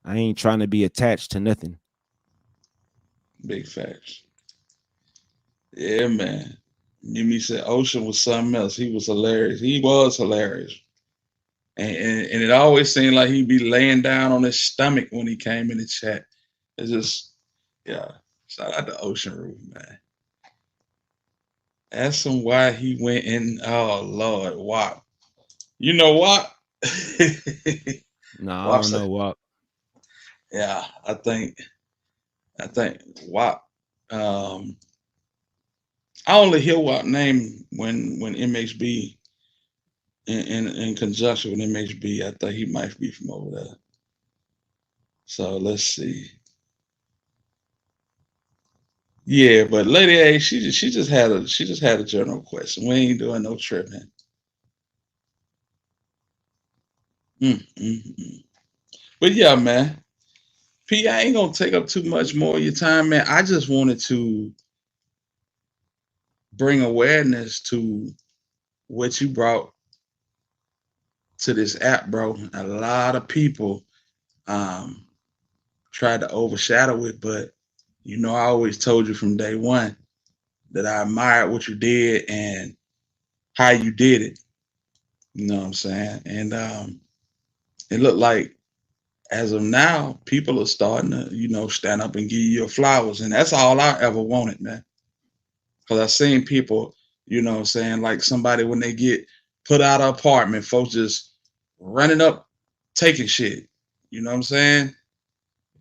I ain't trying to be attached to nothing. Big facts. Yeah, man. Mimi said Ocean was something else. He was hilarious. He was hilarious. And it always seemed like he'd be laying down on his stomach when he came in the chat. It's just, yeah. Shout out to Ocean Roof, man. Ask him why he went in. Oh Lord, wow. You know what? No, I WAP don't said, know what. yeah, I think WAP. Um, I only hear WAP name when MHB in conjunction with MHB. I think he might be from over there. So let's see. Yeah, but Lady A, she just had a general question. We ain't doing no tripping. Mm. But yeah, man. P, I ain't gonna take up too much more of your time, man. I just wanted to bring awareness to what you brought to this app, bro. A lot of people um tried to overshadow it, but I always told you from day one that I admired what you did and how you did it. You know what I'm saying? And it looked like as of now, people are starting to, stand up and give you your flowers. And that's all I ever wanted, man. Because I've seen people, what I'm saying, like somebody when they get put out of apartment, folks just running up, taking shit. You know what I'm saying?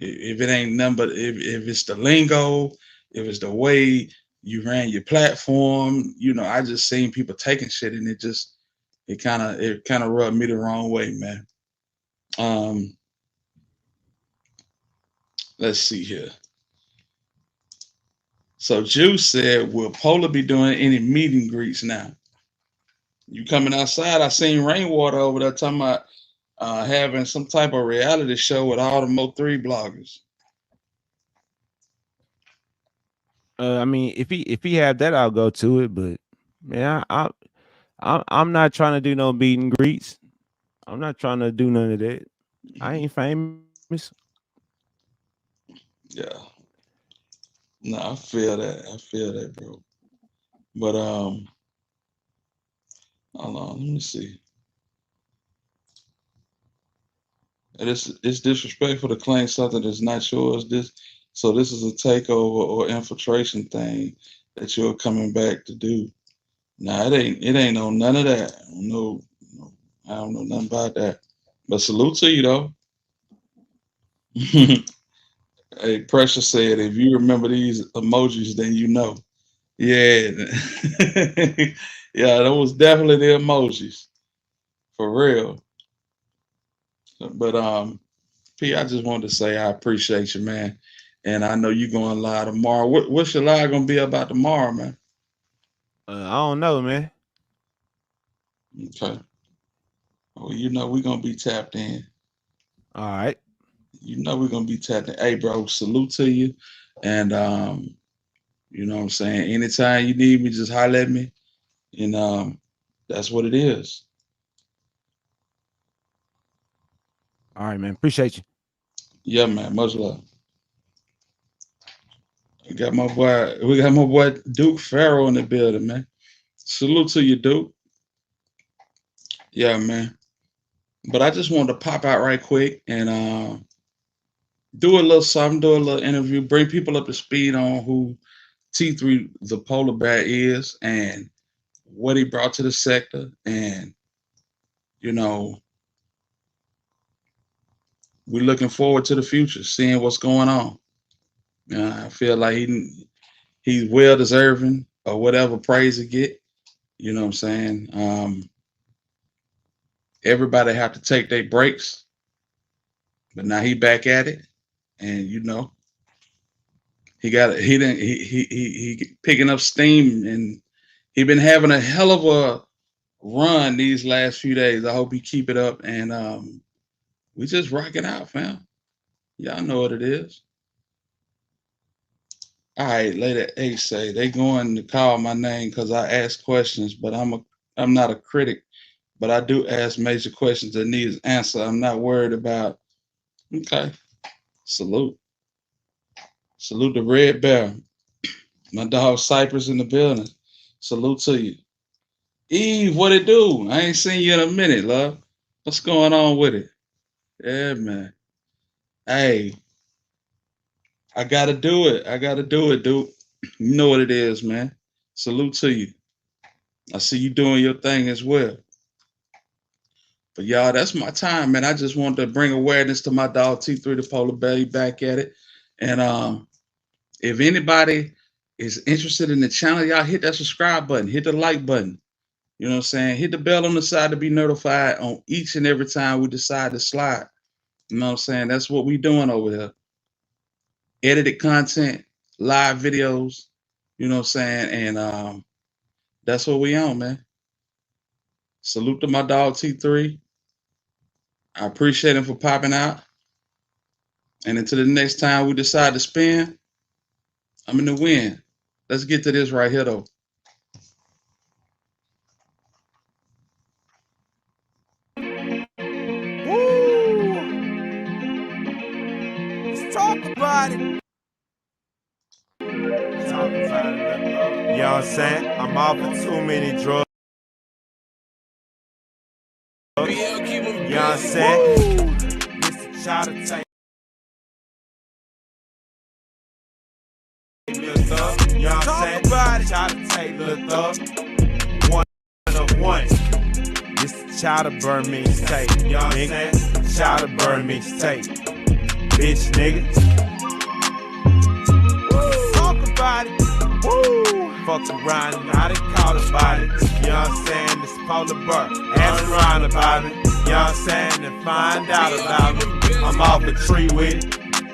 If it ain't nothing but if it's the lingo, if it's the way you ran your platform, I just seen people taking shit and it kind of rubbed me the wrong way, man. Um, let's see here. So Juice said, "Will Polar be doing any meet and greets now? You coming outside? I seen Rainwater over there talking about having some type of reality show with all the Mo3 bloggers." I mean, if he have that, I'll go to it. But man, I'm not trying to do no meet and greets. I'm not trying to do none of that. I ain't famous. Yeah, no, I feel that. I feel that, bro. But hold on, let me see. It's disrespectful to claim something that's not yours. This is a takeover or infiltration thing that you're coming back to do. Nah, it ain't on none of that. No, I don't know nothing about that. But salute to you though. Hey, Precious said, if you remember these emojis, then you know. Yeah, yeah, that was definitely the emojis for real. But P, I just wanted to say I appreciate you, man, and I know you going live tomorrow. What's your live gonna be about tomorrow, man? I don't know, man. Okay, well, we're gonna be tapped in. All right. We're gonna be tapped in. Hey, bro, salute to you, and you know what I'm saying. Anytime you need me, just holler at me, and that's what it is. All right, man. Appreciate you. Yeah, man. Much love. We got my boy Duke Farrell in the building, man. Salute to you, Duke. Yeah, man. But I just wanted to pop out right quick and do a little something, do a little interview, bring people up to speed on who T3 the polar bear is and what he brought to the sector. And, you know, we're looking forward to the future, seeing what's going on. I feel like he's well deserving of whatever praise he get. You know what I'm saying? Everybody have to take their breaks, but now he back at it, and he got he didn't he picking up steam, and he been having a hell of a run these last few days. I hope he keep it up, and we just rocking out, fam. Y'all know what it is. All right, later. A say they going to call my name because I ask questions, but I'm not a critic, but I do ask major questions that need an answer. I'm not worried about. Okay, salute, salute the red bear. My dog Cypress in the building. Salute to you. Eve, what it do? I ain't seen you in a minute, love. What's going on with it? Yeah, man. Hey, I gotta do it. I gotta do it, dude. You know what it is, man. Salute to you. I see you doing your thing as well. But y'all, that's my time, man. I just wanted to bring awareness to my dog T3 the Polar Bear back at it. And if anybody is interested in the channel, y'all hit that subscribe button, hit the like button. You know what I'm saying? Hit the bell on the side to be notified on each and every time we decide to slide. You know what I'm saying? That's what we doing over here. Edited content, live videos, you know what I'm saying? And that's what we on, man. Salute to my dog T3. I appreciate him for popping out. And until the next time we decide to spin, I'm in the win. Let's get to this right here, though. Woo! Let's talk about it. Talk about it. You know what I'm saying? I'm off of too many drugs. You know what I'm saying? This the child to take. You know what I'm saying? Child to take, little thug. One of one. This the child of burn mixtape. You know what I'm saying? Child of burn mixtape. Bitch nigga. Talk about it. Woo! Fuck around, now they call about it. You know what I'm saying? This Polar Bear. Ask around about it. You know what I'm saying? And find out about it. I'm off the tree with it.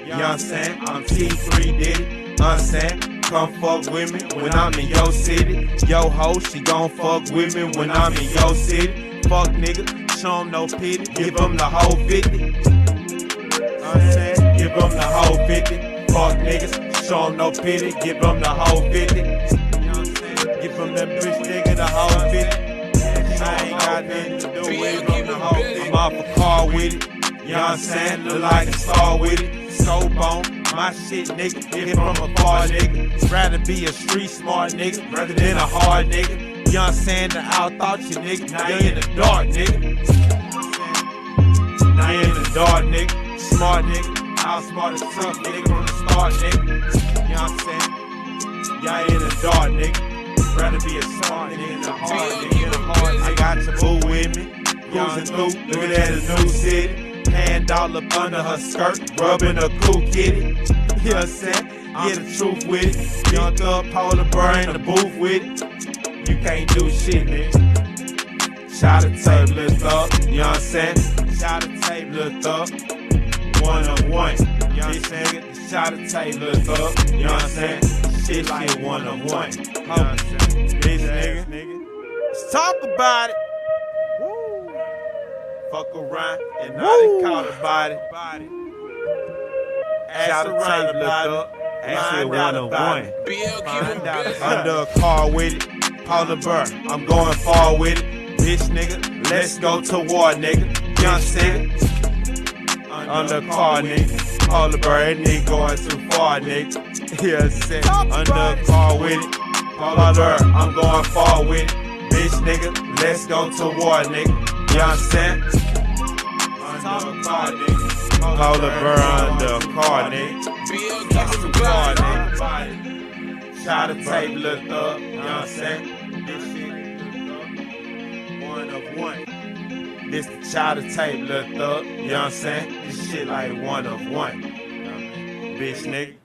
You know what I'm saying? I'm T3 did it. You know what I'm saying? Come fuck with me when I'm in your city. Yo ho, she gon' fuck with me when I'm in your city. Fuck nigga, show him no pity. Give him the whole 50. You know what I'm saying? Give him the whole 50. Fuck niggas, show him no pity. Give him the whole 50. You know what I'm saying? Give him that bitch nigga the whole 50. I ain't got nothing to do with it. I'm off a car with it. You know what I'm saying? Look like a star with it. So bone, my shit nigga. Get from a far nigga. Rather be a street smart nigga rather than a hard nigga. You know what I'm saying? The outthought you nigga. Now you in the dark nigga. Now you in the dark nigga. Smart nigga. Outsmart as tough nigga from the start nigga. You know what I'm saying? Y'all in the dark nigga. Rather be a smart nigga than a hard nigga. I got your boo with me. Cruising through, looking at a new city. Hand all up under her skirt, rubbing her cool kitty. You know what I'm saying? Get the truth with it. Young thug, Polar Bear in the booth with it. You can't do shit, nigga. Shout a tape, little thug. You know what I'm saying? Shout a tape, little thug. One on one. You know what I'm saying? Shout a tape, little thug. You know what I'm saying? Shit like one on one. You know what I'm saying? Bitch, nigga. Let's talk about it. Woo. Fuck around and now they call about it. Shout a tape, little thug. Find out about it. Under a car with it. Polar Bear, I'm going far with it. Bitch nigga, let's go to war nigga. You know what I'm saying? Under a car nigga. Polar Bear, that nigga going too far nigga. You know what I'm saying? Under a car with it. Polar Bear, I'm going far with it. Bitch nigga, let's go to war nigga. You know what I'm saying? Under a car nigga. Polar Bear under a car nigga. Car nigga. Shout a tape, little thug. You know what I'm saying? This shit, one of one. This the child of tape, little thug. You know what I'm saying? This shit like one of one. Bitch nigga.